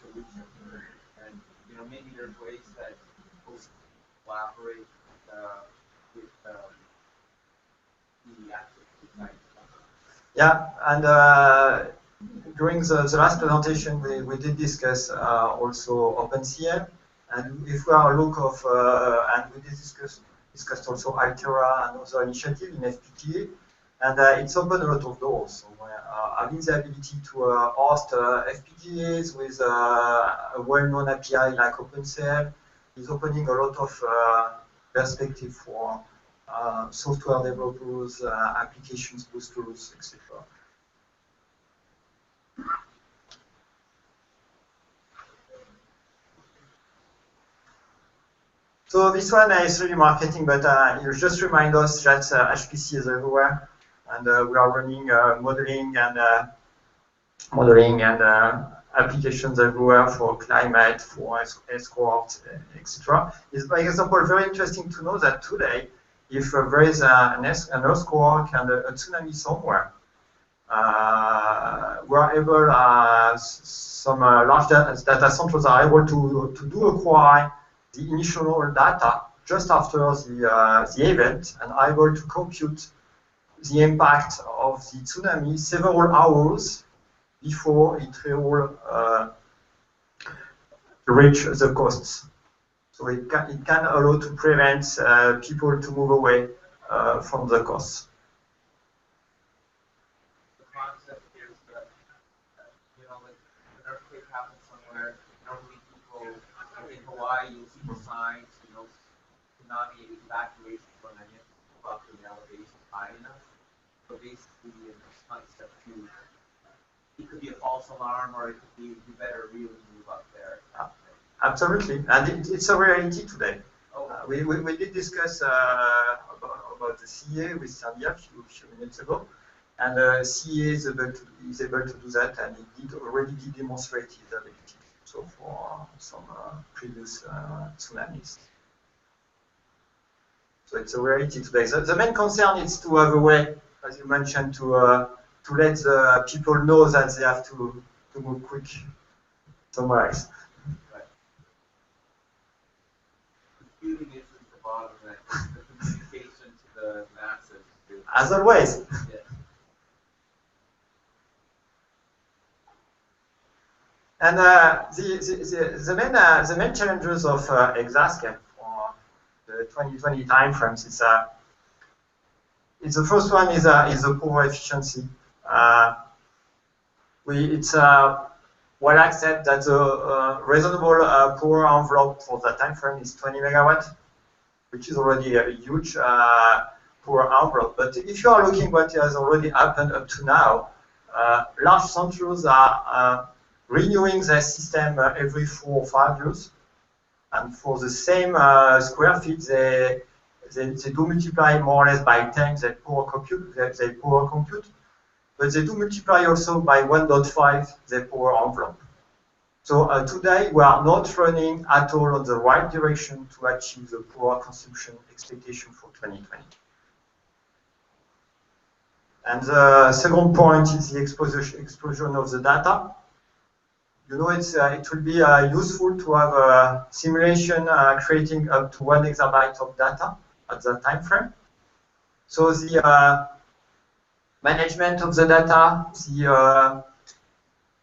solution. And maybe there's ways that both collaborate with the actual design. Yeah, and during the last presentation, we did discuss also OpenCL, and if we are a look of, and we did discussed also Altera and other initiatives in FPGA, and it's opened a lot of doors. So having the ability to host FPGAs with a well-known API like OpenCL is opening a lot of perspective for software developers, applications boosters, etc. So this one is really marketing, but you just remind us that HPC is everywhere, and we are running modeling and applications everywhere for climate, for escort, etc. It's, by example, very interesting to know that today, if there is an earthquake and a tsunami somewhere, we are able, some large data centers are able to acquire the initial data just after the event and are able to compute the impact of the tsunami several hours before it will reach the coasts. So it can allow to prevent people to move away from the coasts. The concept is that, like an earthquake happens somewhere, normally people in Hawaii, you'll see the signs, tsunami evacuation from any above the elevation high enough. So basically, this concept too, it could be a false alarm, or it could be you better really move up there. Absolutely, and it's a reality today. Oh. We did discuss about the CA with Sandia a few minutes ago, and CA is able to do that, and it already did demonstrate its ability. So for some previous tsunamis. So it's a reality today. The main concern is to have a way, as you mentioned, to let the people know that they have to move quick somewhere else. Right. Computing is the bottleneck. The communication to the masses. As always. Yeah. And the main challenges of Exascale for the 2020 timeframes is the first one is the power efficiency. It's well accepted that the reasonable power envelope for that time frame is 20 megawatts, which is already a huge power envelope. But if you are looking what has already happened up to now, large centers are renewing their system every 4 or 5 years, and for the same square feet, they do multiply more or less by 10 their power compute, but they do multiply also by 1.5 their power envelope. So today we are not running at all on the right direction to achieve the power consumption expectation for 2020. And the second point is the explosion of the data. It will be useful to have a simulation creating up to 1 exabyte of data at that time frame. So the management of the data, the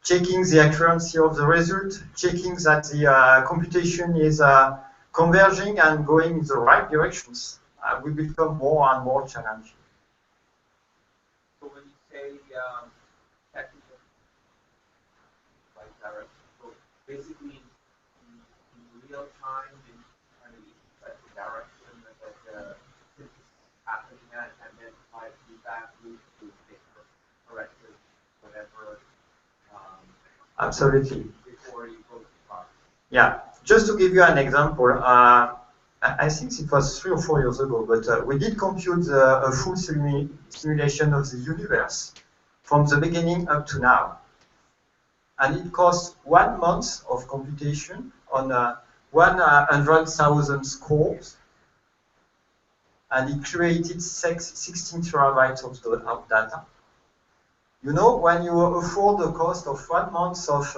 checking the accuracy of the result, checking that the computation is converging and going in the right directions will become more and more challenging. So when you say technical, like direction, so basically in real time, in kind of each type of direction that is happening at, and then try to that loop to fix it, correct it, whatever, Absolutely. before you go to product. Yeah. Just to give you an example, I think it was 3 or 4 years ago, but we did compute a full simulation of the universe from the beginning up to now. And it cost 1 month of computation on 100,000 cores. And it created 16 terabytes of data. You know, when you afford the cost of 1 month of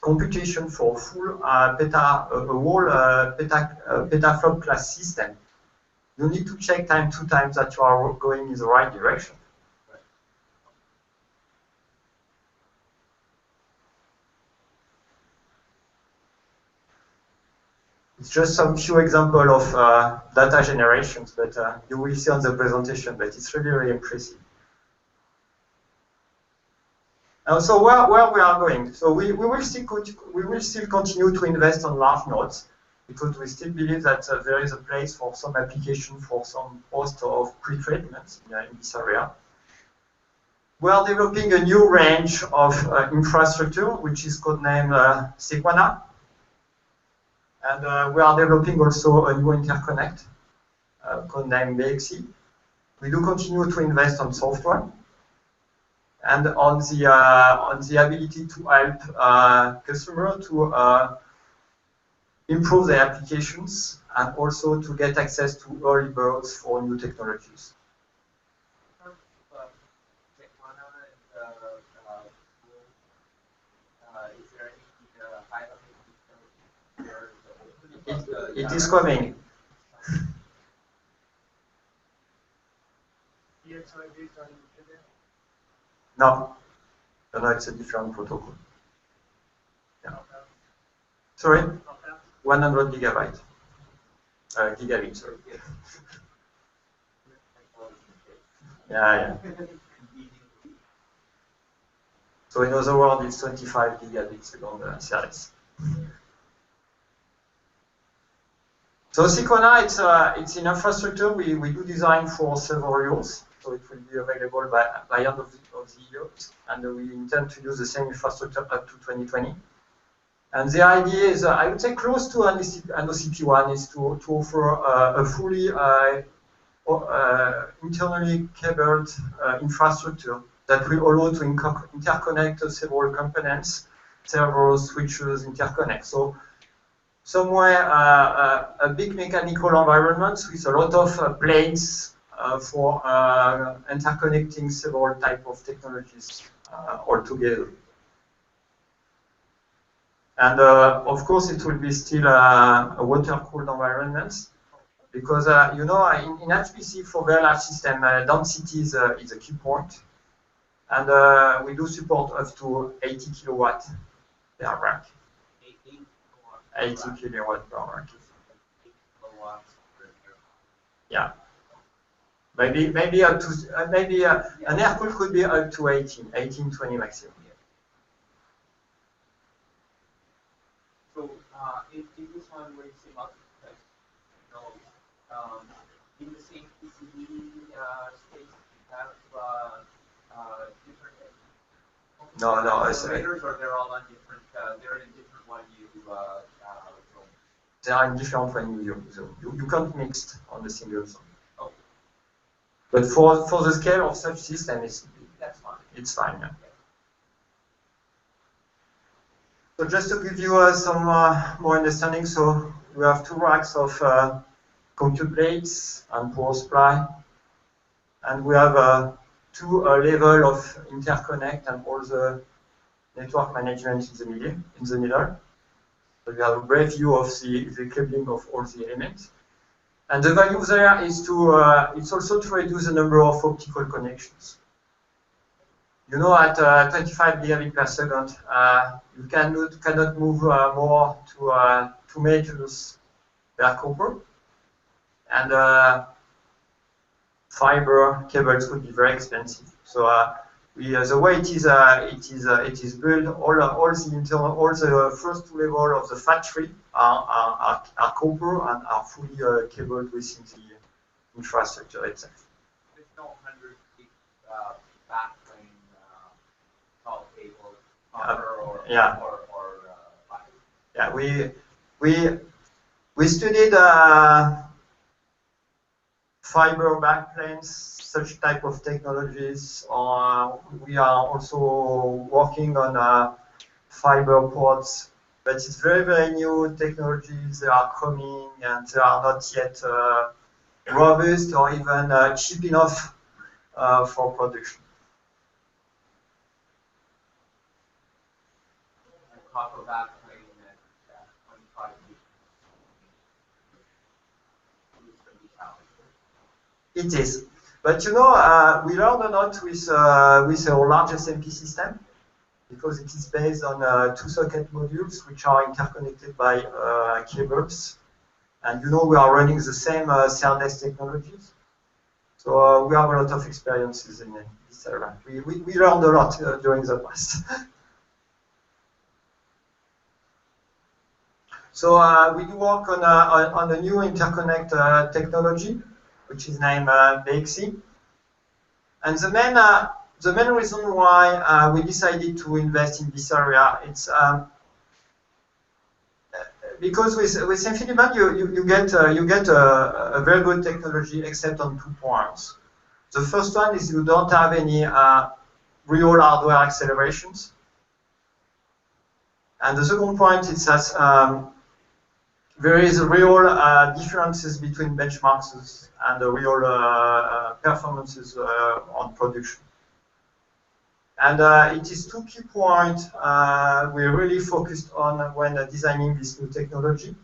computation for full petaflop class system, you need to check 2 times that you are going in the right direction. It's just some few examples of data generations, but you will see on the presentation, but it's really, really impressive. So where we are going? So we will still continue to invest on large nodes because we still believe that there is a place for some application for some host of pre-treatments in this area. We are developing a new range of infrastructure, which is codenamed Sequana. And we are developing also a new interconnect codenamed BigC. We do continue to invest on software and on the ability to help customers to improve their applications and also to get access to early birds for new technologies. It is coming. No, it's a different protocol. Yeah. Sorry? 100 gigabyte. Gigabit, sorry. Yeah. So in other words, it's 25 gigabits second series. So Sequana, it's an infrastructure we do design for several years. So it will be available by end of the year. And we intend to use the same infrastructure up to 2020. And the idea is, I would say close to an OCP1 is to offer a fully internally cabled infrastructure that will allow to interconnect several components, several switches, interconnect. So somewhere a big mechanical environment with a lot of planes for interconnecting several types of technologies all together. And of course, it will be still a water-cooled environment because you know, in HPC for very large system, density is a key point, and we do support up to 80 kilowatt per rack. 80 kilowatt per rack. Yeah. Maybe up to an air cool could be up to 18, 20 maximum. So in this one, where you say multi-complex nodes, in the same PCB space, you have different accelerators, or they're all on different. They're in different one you zone. They are in different one you zone. You can't mix on the single zone. Oh. But for the scale of such system, that's fine. It's fine. Yeah. So just to give you some more understanding, so we have 2 racks of compute blades and power supply, and we have 2 levels of interconnect and all the network management in the middle. So you have a brief view of the cabling of all the elements. And the value there is it's also to reduce the number of optical connections. You know, at 25 gigabit per second, you cannot move more to 2 meters per copper, and fiber cables could be very expensive. So the way it is built, all the first 2 levels of the factory are copper and are fully cabled within the infrastructure itself. 100 gig backplane solid cable, copper or yeah. or fiber. Yeah, we studied fiber backplanes, such type of technologies. We are also working on fiber ports, but it's very, very new technologies. They are coming and they are not yet robust or even cheap enough for production. Copper backplane at 25 gig. It is. But you know, we learned a lot with our largest MP system because it is based on 2-socket modules which are interconnected by cables. And you know, we are running the same SerDes technologies. So we have a lot of experiences in this area. We learned a lot during the past. So we do work on a new interconnect technology, which is named BigC. And the main reason why we decided to invest in this area, it's because with InfiniBand you get a very good technology, except on 2 points. The first one is you don't have any real hardware accelerations, and the second point is that there is real differences between benchmarks and the real performances on production. And it is 2 key points we really focused on when designing this new technology.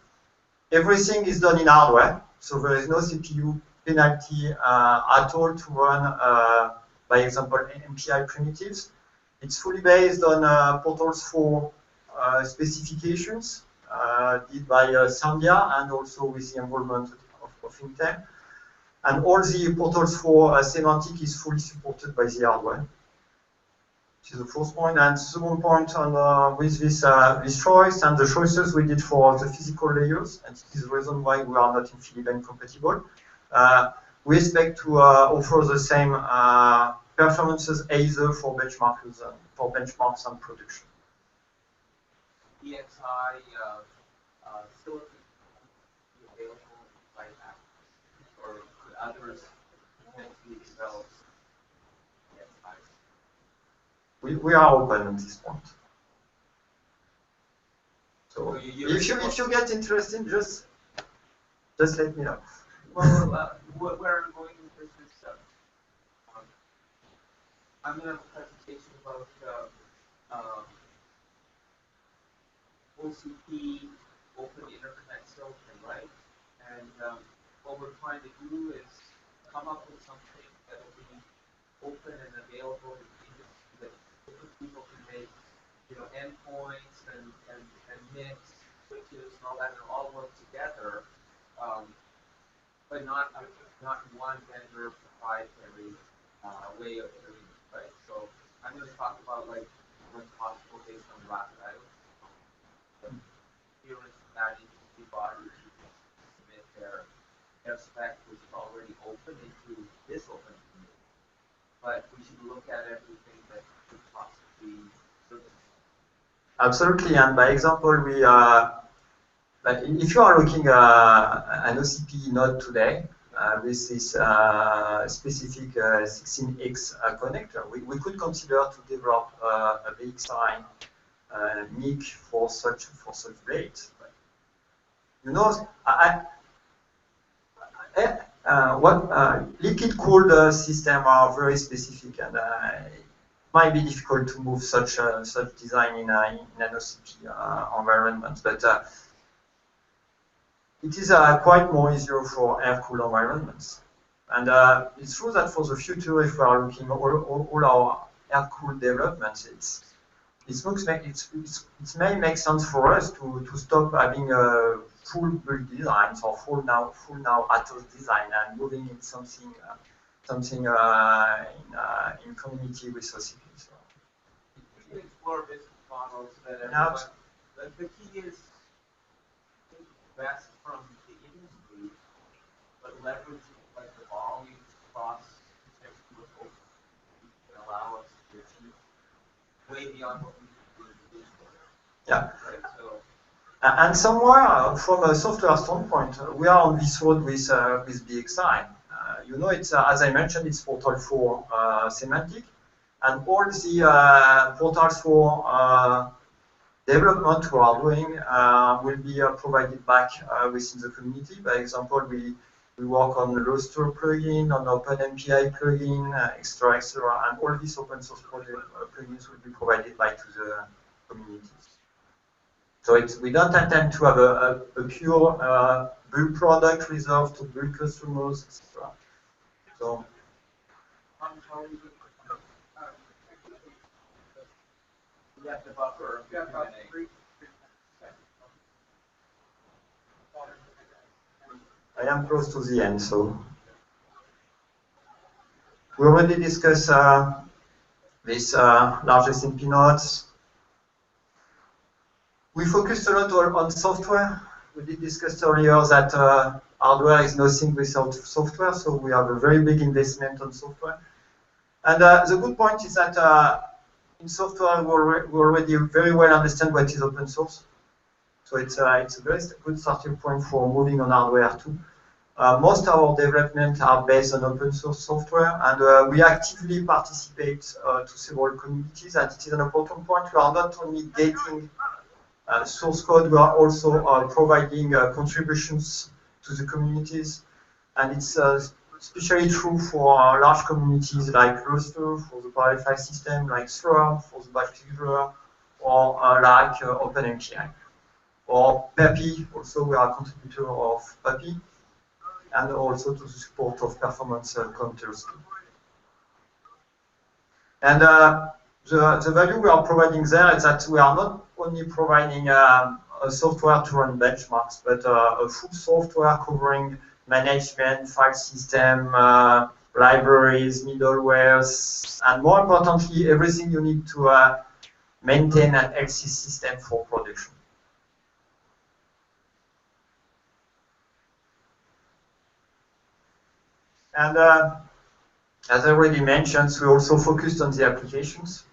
Everything is done in hardware, so there is no CPU penalty at all to run, by example, MPI primitives. It's fully based on Portals 4 specifications did by Sandia and also with the involvement of Intel. And all the Portals 4 semantic is fully supported by the hardware. Which is the first point. And the second point on with this choice and the choices we did for the physical layers, and this is the reason why we are not InfiniBand compatible. We expect to offer the same performances either for benchmarks and production. EXI silicon be available by that, or could others potentially develop EXI? We are open at this point. So if you get interested, just let me know. Well, where I'm going with this is I'm going to have a presentation about OCP Open Interconnect Silicon, right? And what we're trying to do is come up with something that will be open and available to the industry, that different people can make, endpoints and mix switches and all that, and all work together, but not one vendor proprietary way of doing it, right? So I'm going to talk about like what's possible based on rapid IO. Appearance that industry bodies who can submit their spec, which is already open into this open community. But we should look at everything that could possibly service. Absolutely, and by example, we like if you are looking an OCP node today with this specific 16x connector, we could consider to develop a BigC NIC for such blades. Liquid cooled systems are very specific, and it might be difficult to move such design in an OCP environment, but it is quite more easier for air-cooled environments. And it's true that for the future, if we are looking at all our air-cooled developments, it may make sense for us to stop having full build designs or full now Atos design and moving in something in community with OCP. So. We can explore business models that everyone, the key is best from the industry, but leveraging like the volumes across allow us to achieve way beyond what we can do. Yeah. Right? So, And somewhere, from a software standpoint, we are on this road with BigC. You know, it's as I mentioned, it's portal for semantic, and all the portals for development we are doing will be provided back within the community. By example, we work on the Luster plugin, on OpenMPI plugin, etc., and all these open source project plugins will be provided back to the community. So we don't intend to have a pure build product reserved to build customers, etc. So. you have to buffer. Yeah, about three. I am close to the end, so we already discussed this large SMP nodes. We focused a lot on software. We did discuss earlier that hardware is nothing without software, so we have a very big investment on software. And the good point is that in software, we already very well understand what is open source. So it's a very good starting point for moving on hardware too. Most of our development are based on open source software, and we actively participate to several communities. And it is an important point. We are not only getting source code, we are also providing contributions to the communities, and it's especially true for large communities like Luster, for the parallel file system, like Slurm, for the batch scheduler, or like OpenMPI. Or PAPI, also we are a contributor of PAPI, and also to the support of performance counters. And the value we are providing there is that we are not only providing a software to run benchmarks, but a full software covering management, file system, libraries, middlewares, and more importantly, everything you need to maintain an healthy system for production. And as I already mentioned, we also focused on the applications.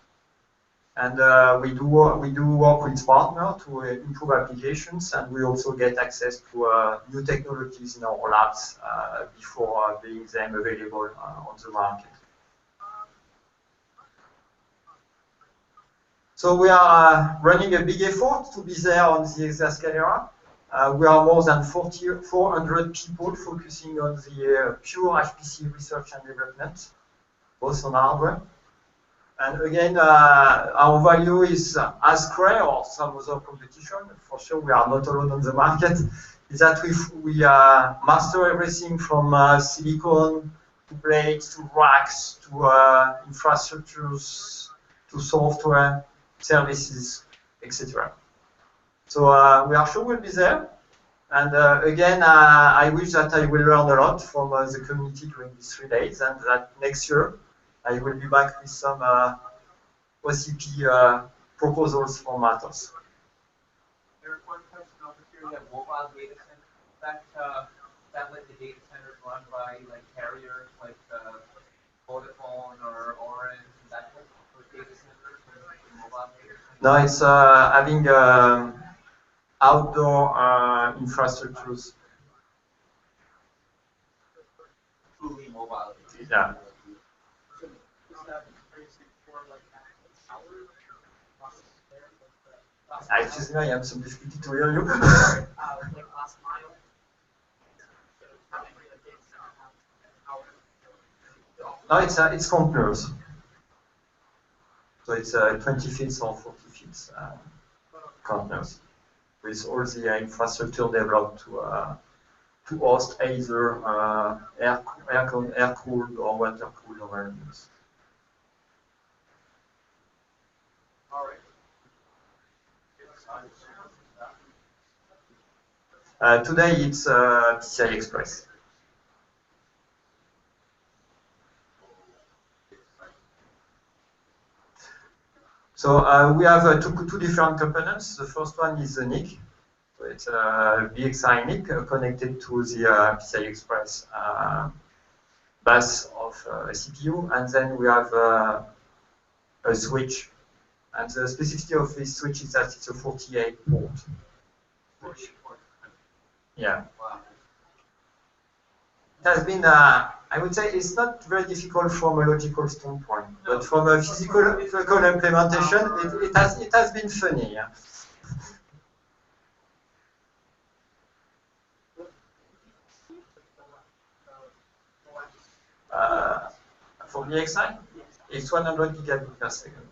And we do work with partners to improve applications, and we also get access to new technologies in our labs before being them available on the market. So we are running a big effort to be there on the Exascale. We are more than 400 people focusing on the pure HPC research and development, both on hardware. And again, our value is as Cray or some other competition. For sure, we are not alone on the market. Is that we master everything from silicon to blades to racks to infrastructures to software, services, etc. So we are sure we'll be there. And again, I wish that I will learn a lot from the community during these 3 days, and that next year I will be back with some OCP proposals for matters. There's one question over here. You have mobile data centers. That like the data centers run by like carriers like Vodafone or Orange, that type of data centers, or like mobile data centers? No, it's having outdoor infrastructures. Truly mobile. Yeah. Excuse me, I have some difficulty to hear you. No, it's containers. So it's 20 feet or 40 feet containers with all the infrastructure developed to host either air-cooled or water-cooled environments. All right. Today it's PCI Express. So we have two different components. The first one is the NIC. So it's a BigC NIC connected to the PCI Express bus of a CPU. And then we have a switch. And the specificity of this switch is that it's a 48 port. 48 ports. Yeah. Wow. It has been, I would say, it's not very difficult from a logical standpoint, but from a physical implementation, it has been funny. Yeah. For BigC, it's 100 gigabit per second.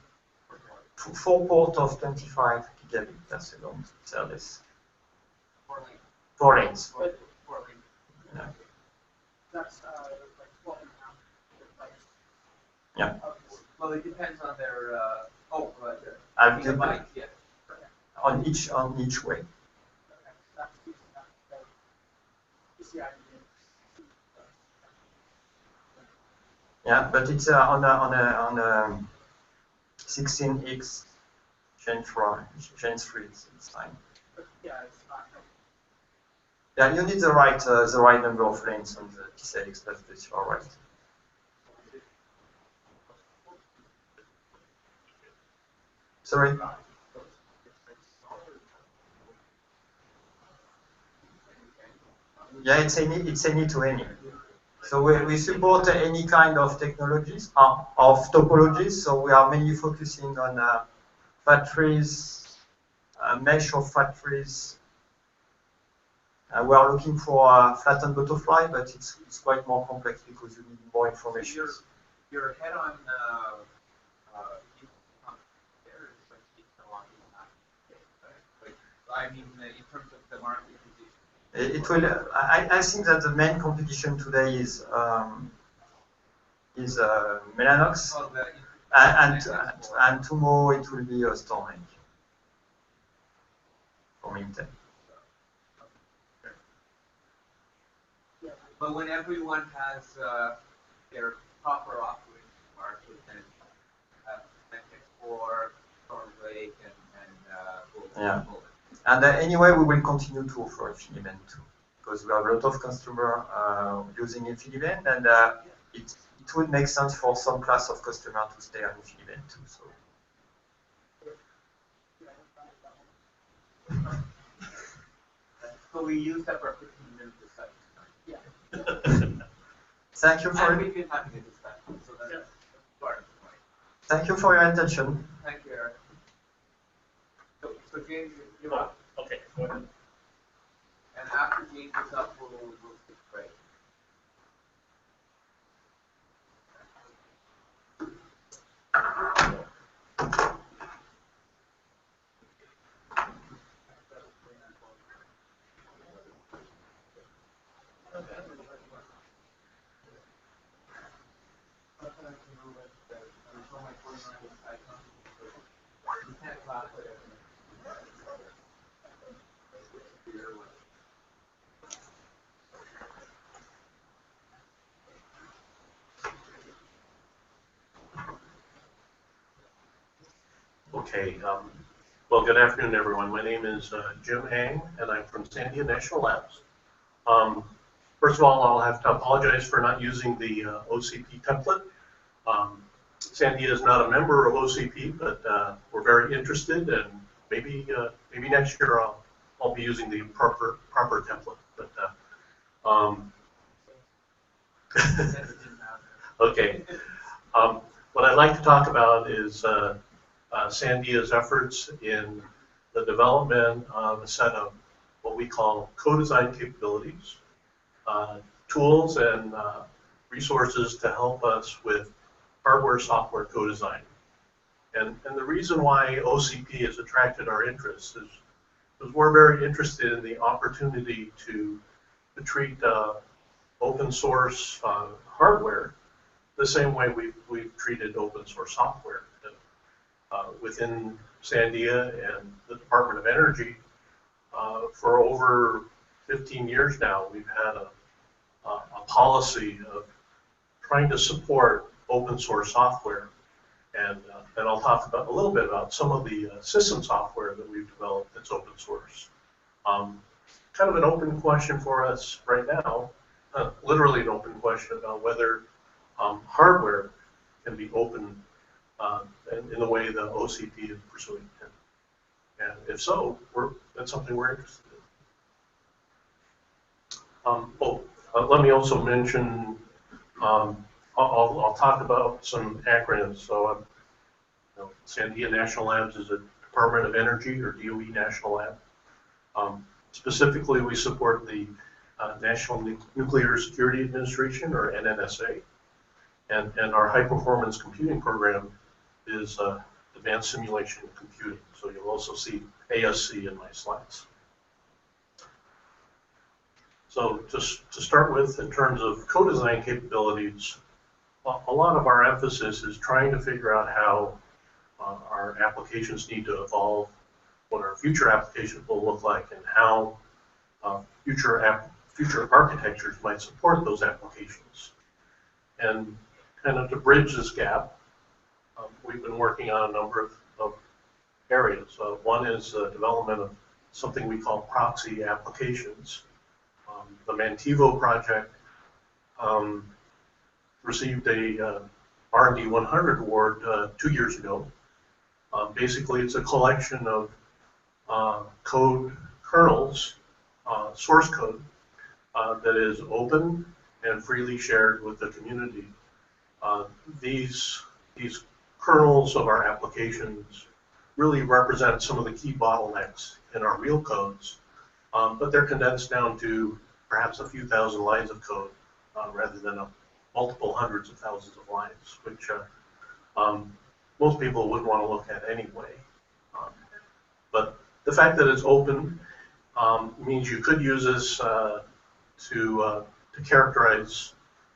4 port of 25 gigabit per second service. 4 lanes. 4 lanes. 4 lanes. Yeah. That's like 12 and a half. Like, Yeah. Well, it depends on their, Gigabyte, yeah. on each way. that's PCI. Yeah, but it's on a 16x chain 3 it's fine. Yeah, it's not. Yeah, you need the right number of lanes on the PCIX, that's all right. Sorry. Yeah, it's any to any. So we support any kind of technologies, of topologies. So we are mainly focusing on factories, mesh of factories. We are looking for a flattened butterfly, but it's quite more complex because you need more information. Your head-on I mean, in terms of the market position. It will. I think that the main competition today is Mellanox, and tomorrow it will be a Storm from Intel. But when everyone has their proper operating market and X4, Storm Lake, and yeah. And anyway, we will continue to offer InfiniBand too, because we have a lot of customers using InfiniBand, and it would make sense for some class of customer to stay on InfiniBand too. So we used up our 15 minutes discussion. Yeah. Thank you for. We've been having a discussion, so that's part of the point. Thank you for your attention. Thank you, Eric. So James, you're up. Okay, go ahead. And after James is up, we'll take a break. Okay, well, good afternoon, everyone. My name is Jim Hang, and I'm from Sandia National Labs. First of all, I'll have to apologize for not using the OCP template. Sandia is not a member of OCP, but we're very interested, and maybe next year I'll be using the proper template. But okay, what I'd like to talk about is Sandia's efforts in the development of a set of what we call co-design capabilities, tools and resources to help us with hardware-software co-design. And the reason why OCP has attracted our interest is because we're very interested in the opportunity to treat open source hardware the same way we've treated open source software. Within Sandia and the Department of Energy, for over 15 years now, we've had a policy of trying to support open source software. And I'll talk about a little bit about some of the system software that we've developed that's open source. Kind of an open question for us right now, literally an open question about whether hardware can be open in the way the OCP is pursuing it. And if so, that's something we're interested in. Let me also mention, I'll talk about some acronyms. So, Sandia National Labs is a Department of Energy, or DOE National Lab. Specifically, we support the National Nuclear Security Administration, or NNSA, and our high performance computing program is Advanced Simulation Computing. So you'll also see ASC in my slides. So just to start with, in terms of co-design capabilities, a lot of our emphasis is trying to figure out how our applications need to evolve, what our future applications will look like, and how future architectures might support those applications. And kind of to bridge this gap, we've been working on a number of areas. One is the development of something we call proxy applications. The Mantivo project received a R&D 100 award 2 years ago. Basically, it's a collection of code kernels, source code, that is open and freely shared with the community. These kernels of our applications really represent some of the key bottlenecks in our real codes, but they're condensed down to perhaps a few thousand lines of code rather than multiple hundreds of thousands of lines, which most people wouldn't want to look at anyway. But the fact that it's open means you could use this to characterize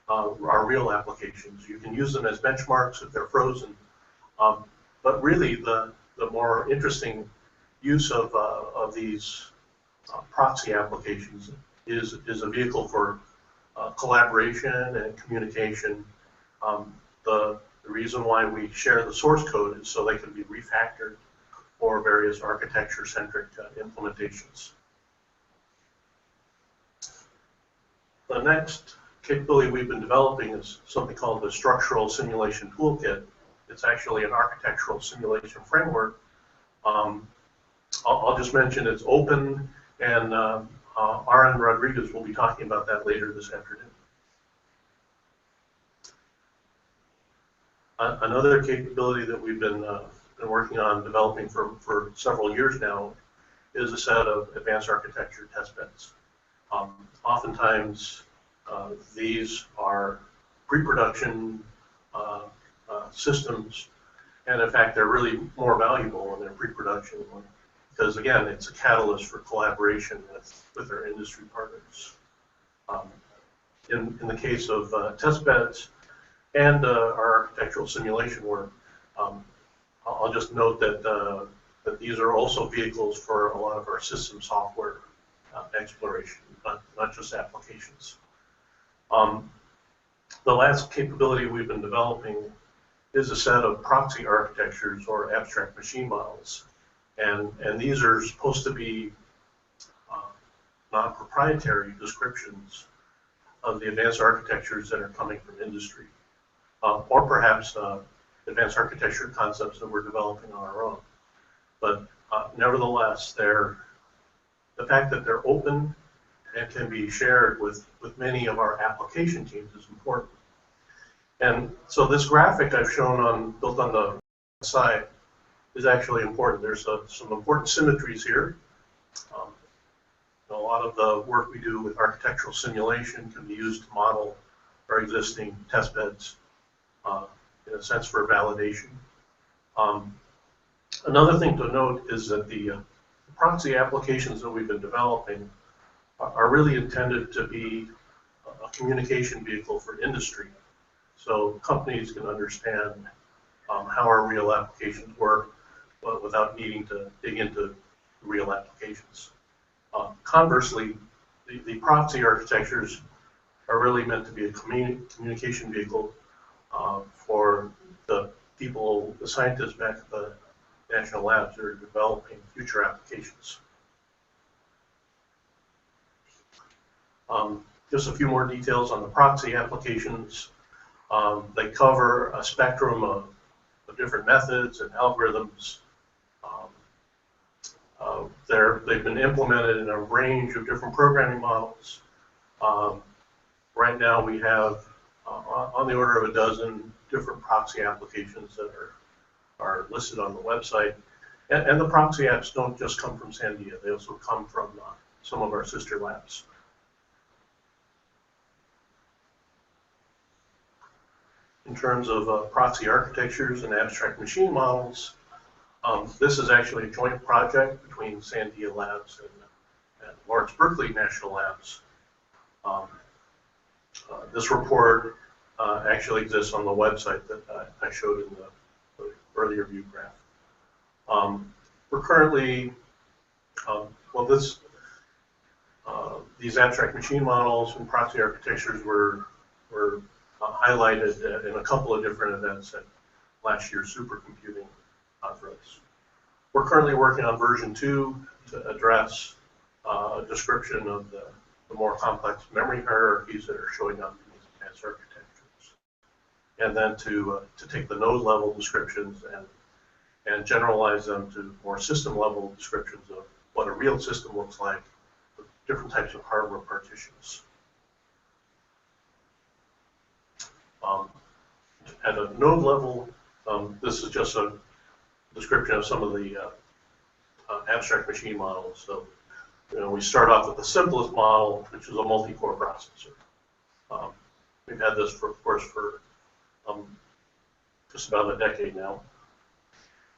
our real applications. You can use them as benchmarks if they're frozen. But really, the more interesting use of these proxy applications is a vehicle for collaboration and communication. The reason why we share the source code is so they can be refactored for various architecture-centric implementations. The next capability we've been developing is something called the Structural Simulation Toolkit. It's actually an architectural simulation framework. I'll just mention it's open, and R.N. Rodriguez will be talking about that later this afternoon. Another capability that we've been working on developing for several years now is a set of advanced architecture testbeds. Oftentimes, these are pre-production systems, and in fact, they're really more valuable when they're pre-production because, again, it's a catalyst for collaboration with our industry partners. In the case of testbeds and our architectural simulation work, I'll just note that these are also vehicles for a lot of our system software exploration, not just applications. The last capability we've been developing is a set of proxy architectures or abstract machine models. And these are supposed to be non-proprietary descriptions of the advanced architectures that are coming from industry, or perhaps advanced architecture concepts that we're developing on our own. But nevertheless, the fact that they're open and can be shared with many of our application teams is important. And so this graphic I've shown built on the side is actually important. There's some important symmetries here. A lot of the work we do with architectural simulation can be used to model our existing test beds in a sense for validation. Another thing to note is that the proxy applications that we've been developing are really intended to be a communication vehicle for industry. So companies can understand how our real applications work, but without needing to dig into real applications. Conversely, the proxy architectures are really meant to be a communication vehicle for the people, the scientists back at the national labs that are developing future applications. Just a few more details on the proxy applications. They cover a spectrum of different methods and algorithms. They've been implemented in a range of different programming models. Right now we have on the order of a dozen different proxy applications that are listed on the website. And the proxy apps don't just come from Sandia, they also come from some of our sister labs. In terms of proxy architectures and abstract machine models, this is actually a joint project between Sandia Labs and Lawrence Berkeley National Labs. This report actually exists on the website that I showed in the earlier view graph. We're currently, these abstract machine models and proxy architectures were highlighted in a couple of different events at last year's supercomputing conference. We're currently working on version 2 to address a description of the more complex memory hierarchies that are showing up in these advanced architectures. And then to take the node level descriptions and generalize them to more system level descriptions of what a real system looks like with different types of hardware partitions. At a node level, this is just a description of some of the abstract machine models. So, we start off with the simplest model, which is a multi-core processor. We've had this, of course, for just about a decade now.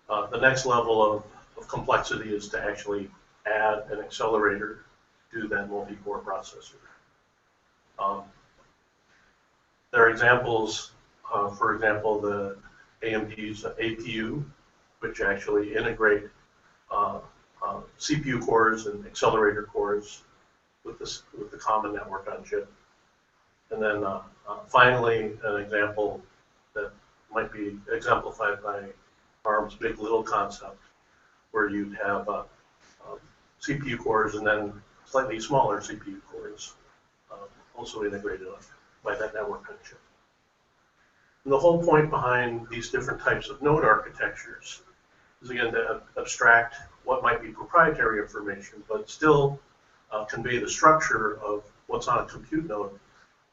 The next level of complexity is to actually add an accelerator to that multi-core processor. There are examples, for example, the AMD's APU, which actually integrate CPU cores and accelerator cores with the common network on chip. And then finally, an example that might be exemplified by ARM's big little concept, where you'd have CPU cores and then slightly smaller CPU cores also integrated by that network on chip. And the whole point behind these different types of node architectures is, again, to abstract what might be proprietary information, but still convey the structure of what's on a compute node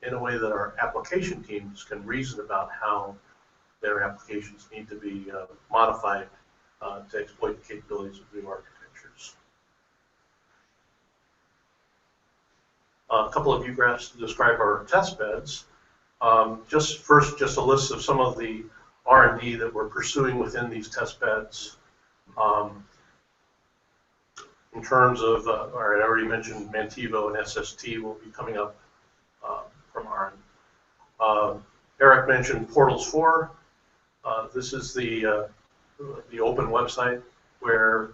in a way that our application teams can reason about how their applications need to be modified to exploit the capabilities of new architectures. A couple of view graphs to describe our test beds. Just a list of some of the R&D that we're pursuing within these test beds. In terms of, I already mentioned Mantivo and SST will be coming up from ARM. Eric mentioned Portals 4. This is the open website where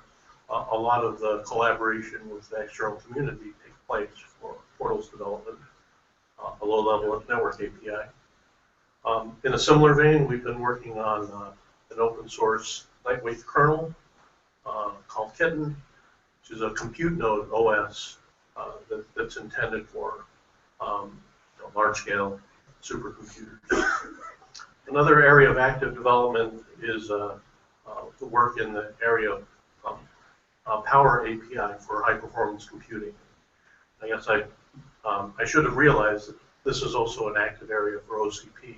a lot of the collaboration with the external community takes place for Portals development, a low-level network API. In a similar vein, we've been working on an open source lightweight kernel called Kitten, which is a compute node OS that's intended for large-scale supercomputers. Another area of active development is the work in the area of Power API for high-performance computing. I guess I should have realized that this is also an active area for OCP,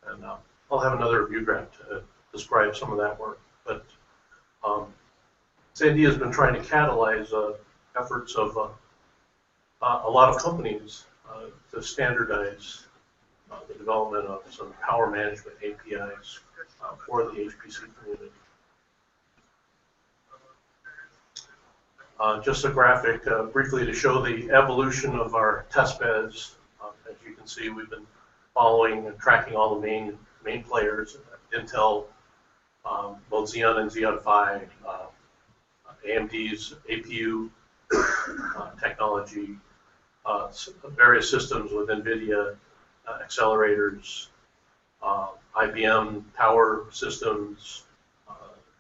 and I'll have another view graph to describe some of that work. But Sandia has been trying to catalyze efforts of a lot of companies to standardize the development of some power management APIs for the HPC community. Just a graphic briefly to show the evolution of our test beds. As you can see, we've been following and tracking all the main players, Intel, both Xeon and Xeon Phi, AMD's APU technology, various systems with NVIDIA accelerators, IBM power systems,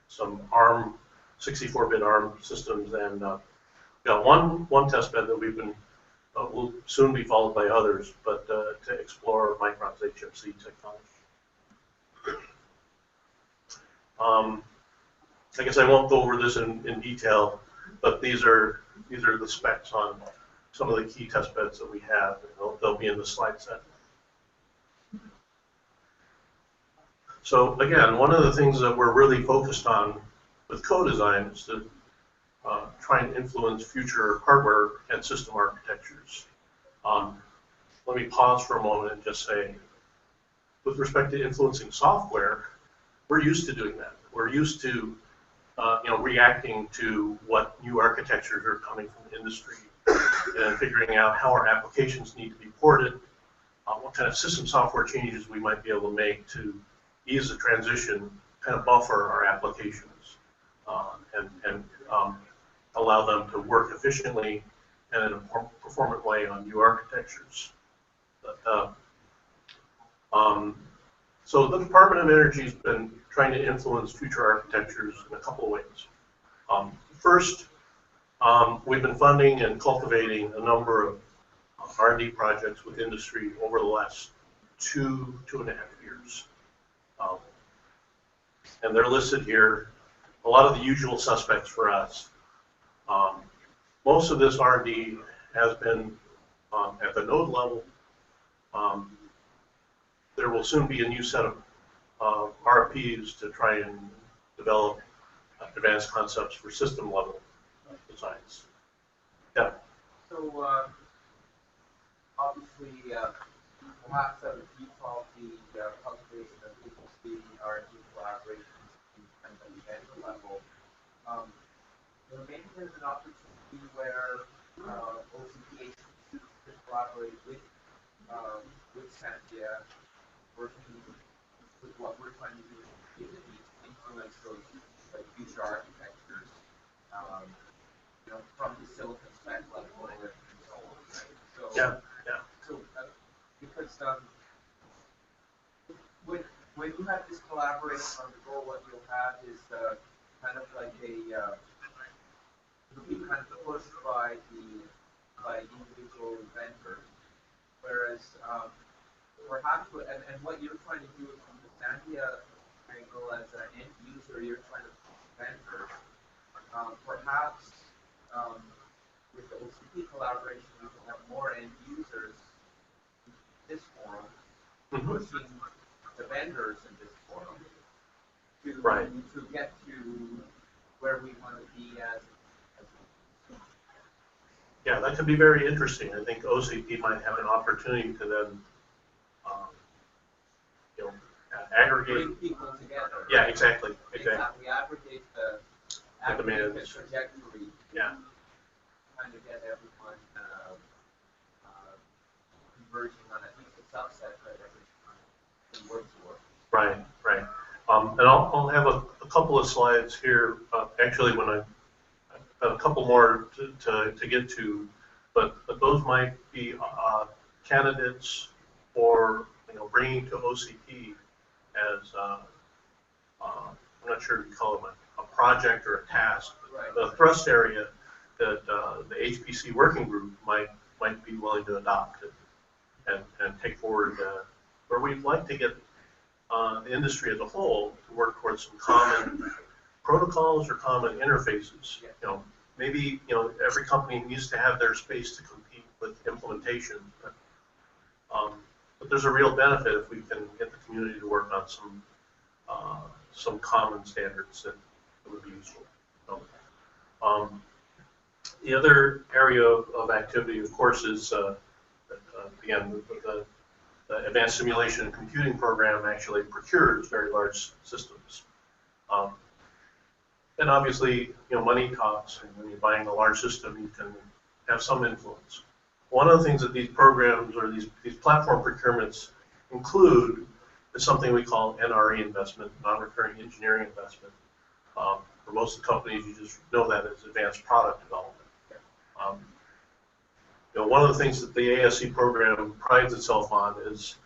some ARM 64-bit ARM systems, and got one test bed that we've been will soon be followed by others, but to explore Micron's HFC technology. I guess I won't go over this in detail, but these are the specs on some of the key test beds that we have. They'll be in the slide set. So again, one of the things that we're really focused on with co-design is to try and influence future hardware and system architectures. Let me pause for a moment and just say, with respect to influencing software, we're used to doing that. We're used to reacting to what new architectures are coming from the industry and figuring out how our applications need to be ported, what kind of system software changes we might be able to make to ease the transition, kind of buffer our applications, and allow them to work efficiently and in a performant way on new architectures. So the Department of Energy has been trying to influence future architectures in a couple of ways. First, we've been funding and cultivating a number of R&D projects with industry over the last two and a half years. And they're listed here, a lot of the usual suspects for us. Most of this R&D has been at the node level. There will soon be a new set of RFPs to try and develop advanced concepts for system level designs. Yeah. So obviously, perhaps that would default the cultivation of BigC R&D collaborations at the event level. Maybe there's an opportunity where OCP HPC could collaborate with Sandia, working with what we're trying to do is influence those future architectures, from the silicon spec level and so on. Right? So, Yeah. So because when you have this collaboration on the go, what you'll have is kind of like it'll be kind of pushed by individual vendors, whereas perhaps, and what you're trying to do from the Sandia angle as an end user, you're trying to vendors. Perhaps with the OCP collaboration, we can have more end users in this forum, pushing the vendors in this forum to get to where we want to be as Yeah, that could be very interesting. I think OCP might have an opportunity to then, aggregate. bring people together. Yeah, exactly. We aggregate the demands. trajectory. Yeah. Kind of get everyone converging on at least a subset that everyone can work toward. Right. And I'll have a couple of slides here. Actually, when I've got a couple more to get to, but those might be candidates for bringing to OCP as I'm not sure if you call them a project or a task. Right. The thrust area that the HPC working group might be willing to adopt and take forward, where we'd like to get the industry as a whole to work towards some common protocols or common interfaces. Maybe every company needs to have their space to compete with implementation, but there's a real benefit if we can get the community to work on some common standards that would be useful. The other area of activity, of course, is again the Advanced Simulation and Computing program actually procures very large systems. And obviously, money talks, and when you're buying a large system, you can have some influence. One of the things that these programs or these platform procurements include is something we call NRE investment, non-recurring engineering investment. For most of the companies, you just know that as advanced product development. One of the things that the ASC program prides itself on is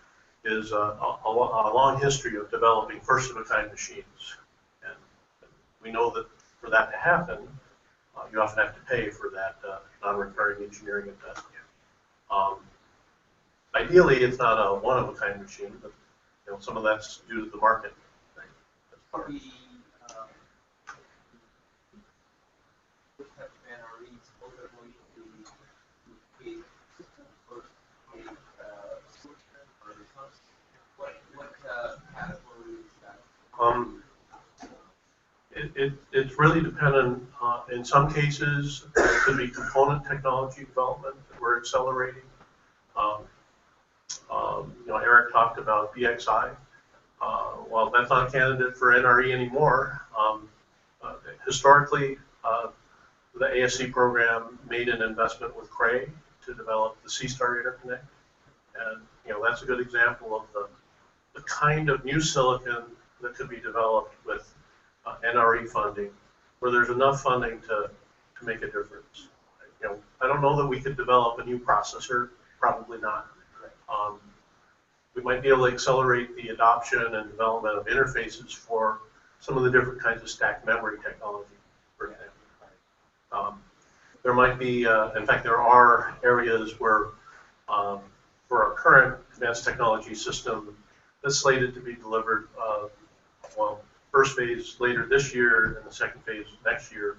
a long history of developing first-of-a-kind machines. And we know that for that to happen, you often have to pay for that non-recurring engineering investment. Ideally, it's not a one-of-a-kind machine, but some of that's due to the market. Right? That's part of it. principles are going to create systems or create solutions or results? What category is that? It's really dependent. In some cases, it could be component technology development that we're accelerating. Eric talked about BXI. Well, that's not a candidate for NRE anymore. Historically, the ASC program made an investment with Cray to develop the C-Star interconnect, and that's a good example of the kind of new silicon that could be developed with NRE funding, where there's enough funding to make a difference. I don't know that we could develop a new processor, probably not. We might be able to accelerate the adoption and development of interfaces for some of the different kinds of stacked memory technology, for example. There might be, in fact, there are areas where, for our current advanced technology system, that's slated to be delivered, first phase later this year and the second phase next year,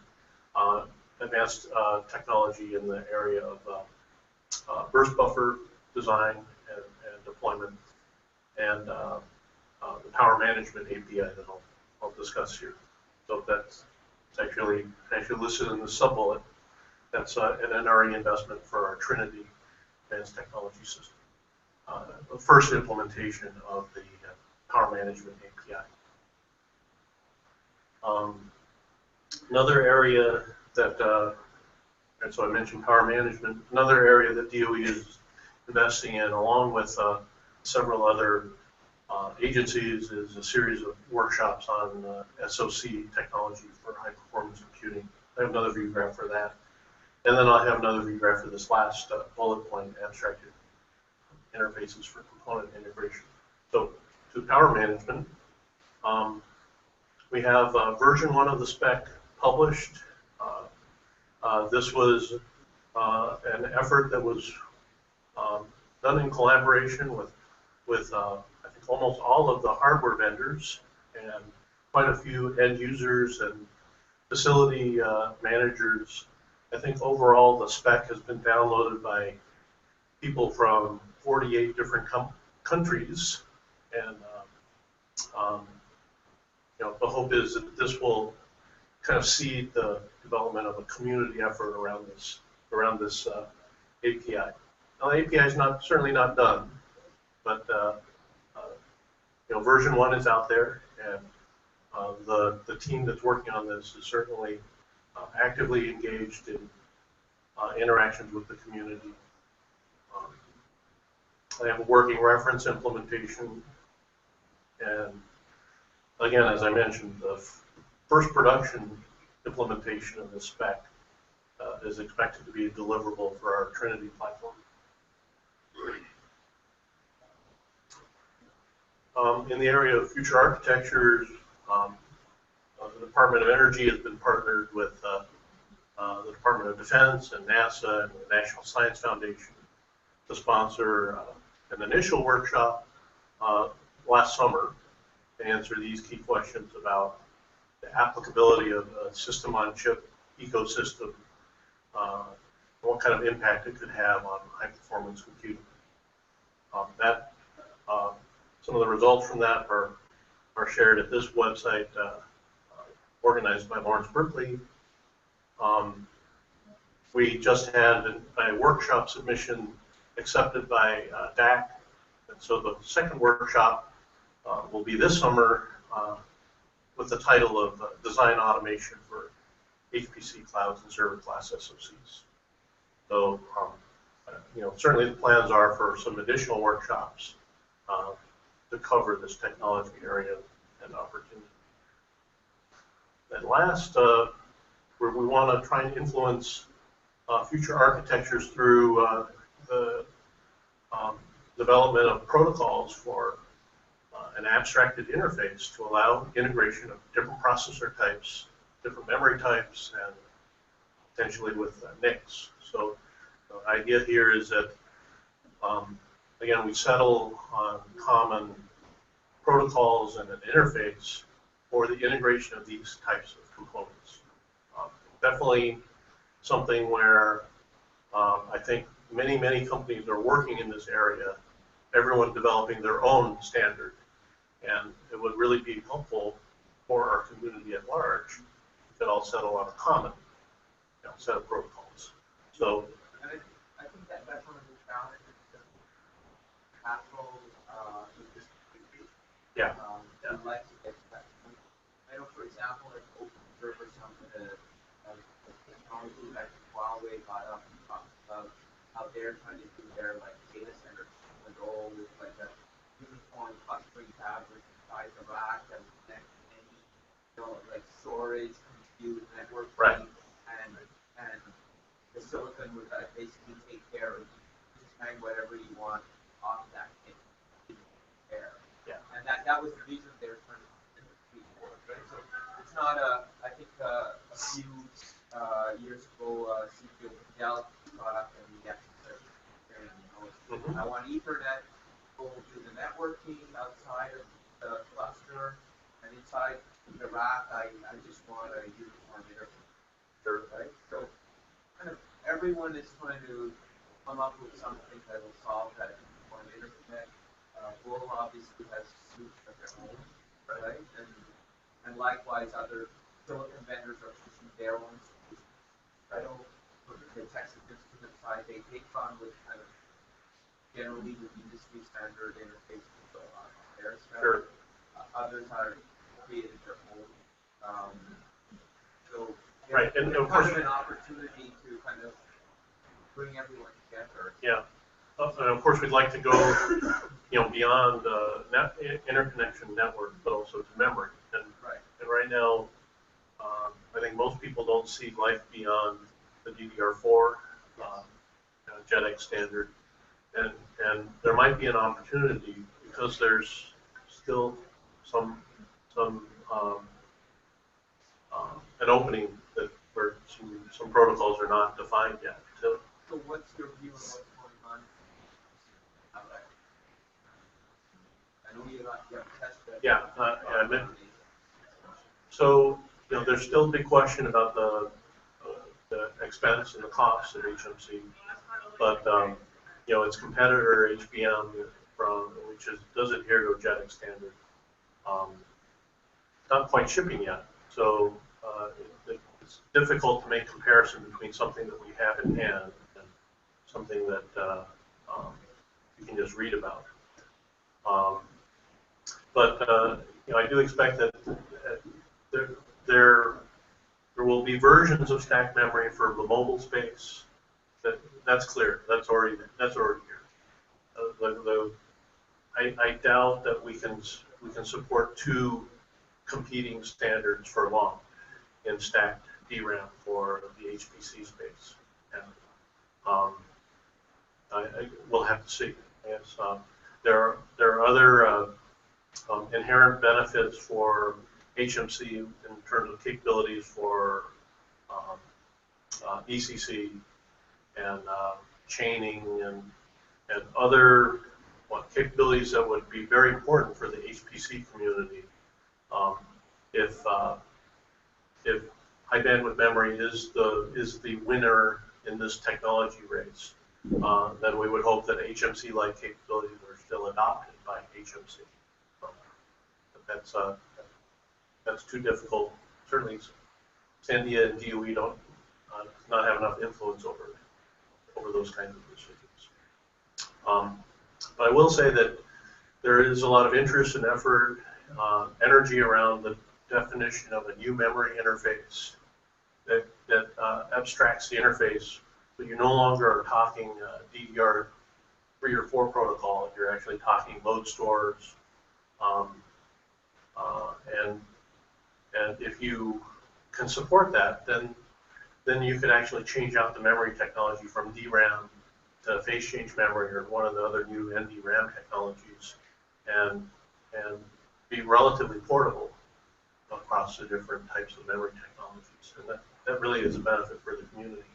advanced technology in the area of burst buffer design and deployment, and the power management API that I'll discuss here. So that's actually listed in the sub-bullet. That's an NRE investment for our Trinity advanced technology system. The first implementation of the power management API. Another area that, and so I mentioned power management, another area that DOE is investing in, along with several other agencies, is a series of workshops on SoC technology for high performance computing. I have another view graph for that. And then I'll have another view graph for this last bullet point, abstracted interfaces for component integration. So to power management, we have version 1 of the spec published. This was an effort that was done in collaboration with I think almost all of the hardware vendors and quite a few end users and facility managers. I think overall the spec has been downloaded by people from 48 different countries, and the hope is that this will kind of seed the development of a community effort around this API. Now, the API is certainly not done, but version 1 is out there, and the team that's working on this is certainly actively engaged in interactions with the community. I have a working reference implementation, and again, as I mentioned, the first production implementation of this spec is expected to be deliverable for our Trinity platform. In the area of future architectures, the Department of Energy has been partnered with the Department of Defense and NASA and the National Science Foundation to sponsor an initial workshop last summer to answer these key questions about the applicability of a system-on-chip ecosystem, what kind of impact it could have on high-performance computing. Some of the results from that are shared at this website, organized by Lawrence Berkeley. We just had a workshop submission accepted by DAC, and so the second workshop will be this summer with the title of Design Automation for HPC Clouds and Server Class SoCs. So, certainly the plans are for some additional workshops to cover this technology area and opportunity. And last, where we want to try and influence future architectures through the development of protocols for an abstracted interface to allow integration of different processor types, different memory types, and potentially with NICs. So the idea here is that, again, we settle on common protocols and an interface for the integration of these types of components. Definitely something where I think many companies are working in this area, everyone developing their own standard. And it would really be helpful for our community at large if it all settle on a common set of protocols. So, and I think that that's one of the challenges that capital industry. yeah. Would like to get that. I know, for example, like OpenCL or something, technology like Huawei got up and talked about how they're trying to do their like data center with all with like a uniform clustering fabric inside the rack that would connect any, like storage, compute, networking, and the silicon would basically take care of just hang whatever you want off that thing. Yeah. And that was the reason they were trying to industry for it, right? So it's not I think a few years ago, CPO Dell product and we actually started sharing, I want Ethernet go to the networking outside of the cluster and inside the rack, I just want a uniform interface. Sure. Right? So kind of everyone is trying to come up with something that will solve that uniform internet. Bull obviously has solutions of their own, right? And likewise, other silicon vendors are pushing their own solutions. I don't look at the Texas Instruments side; they run with kind of generally the industry standard interface on their stuff. Sure. Others are created their own. So right, and of kind course, of an opportunity to kind of bring everyone together. Yeah, and of course we'd like to go, beyond interconnection network, but also to memory. And right now, I think most people don't see life beyond the DDR4 JEDEC standard, and there might be an opportunity because there's still some an opening that where some protocols are not defined yet. So what's your view on what's going on? I know you have tested. Yeah, I meant. So there's still a big question about the expense and the cost at HMC, but its competitor HBM does adhere to a JEDEC standard. Not quite shipping yet, so it's difficult to make comparison between something that we have in hand and something that you can just read about. But I do expect that there will be versions of stacked memory for the mobile space. That's clear. That's already here. I doubt that we can support two competing standards for long in stacked DRAM for the HPC space. And we'll have to see. Yes, there are other inherent benefits for HMC in terms of capabilities for ECC and chaining and other capabilities that would be very important for the HPC community. If high bandwidth memory is the winner in this technology race, then we would hope that HMC-like capabilities are still adopted by HMC. But that's too difficult. Certainly, Sandia and DOE don't not have enough influence over those kinds of decisions. But I will say that there is a lot of interest and effort, energy around the definition of a new memory interface that abstracts the interface, so you no longer are talking DDR3 or 4 protocol. You're actually talking load stores, and if you can support that, then you could actually change out the memory technology from DRAM to phase change memory or one of the other new NVRAM technologies, and be relatively portable across the different types of memory technologies. And that really is a benefit for the community.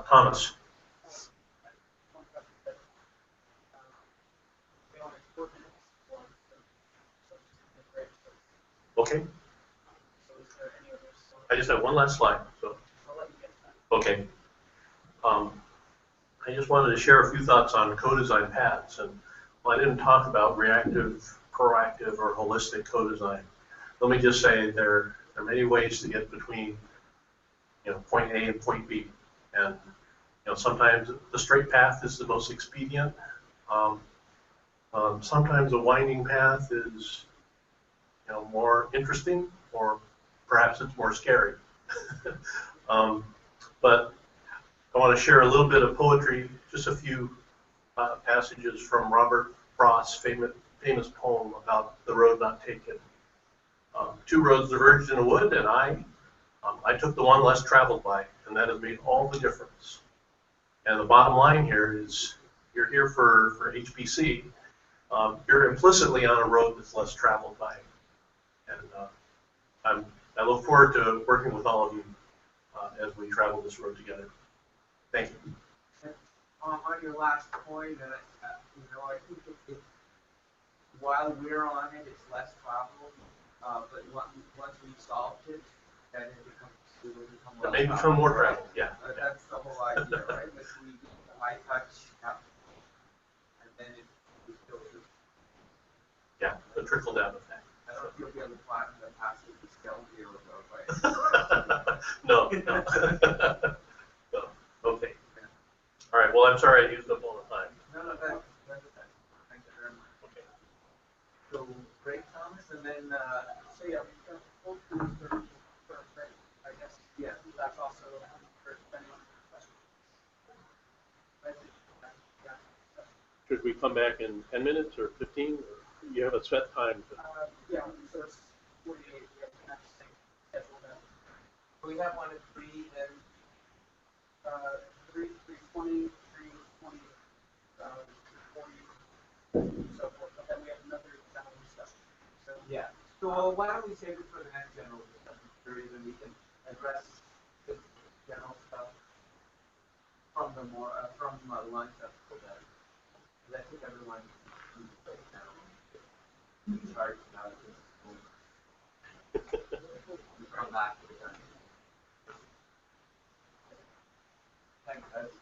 Thomas. Okay. I just have one last slide. So. Okay. I just wanted to share a few thoughts on co-design paths. And while I didn't talk about reactive, proactive, or holistic co-design, let me just say there are many ways to get between point A and point B. And sometimes the straight path is the most expedient. Sometimes a winding path is more interesting, or perhaps it's more scary. But I want to share a little bit of poetry, just a few passages from Robert Frost's famous poem about the road not taken. Two roads diverged in a wood, and I took the one less traveled by, and that has made all the difference. And the bottom line here is, you're here for HPC. You're implicitly on a road that's less traveled by, and I look forward to working with all of you as we travel this road together. Thank you. On your last point, I think it, while we're on it, it's less traveled. But once we've solved it, then it will become It may become more traveled. Yeah. That's the whole idea, right? If we do the high touch, and then it goes. Yeah, the trickle down effect. I don't know if you'll be able to flatten the passage of scale here though, No. No. Okay. All right. Well, I'm sorry I used up all the time. No, that's okay. Thank you very much. Okay. So, great, Thomas, and then, So yeah, we've got full food for I guess, yeah, that's also for depending on the question. Should we come back in 10 minutes or 15? Or you have a set time? Yeah, so it's 48, we have the next thing scheduled out. we have one at 3, then 3:20, 3:20, 2:40, so forth, but then we have another general discussion. So yeah. So why don't we save it for the next general discussion period, and we can address the general stuff from the lunch up to that. Because I think everyone needs to break down. It's hard to know this. We come back to the time. Thanks, guys.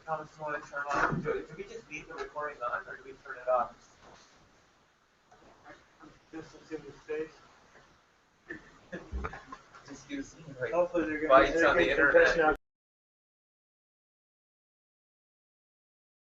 Thomas, you want to turn on? Do we just leave the recording on, or do we turn it off? Distance in the space. Just use like Hopefully they're bites gonna on the internet.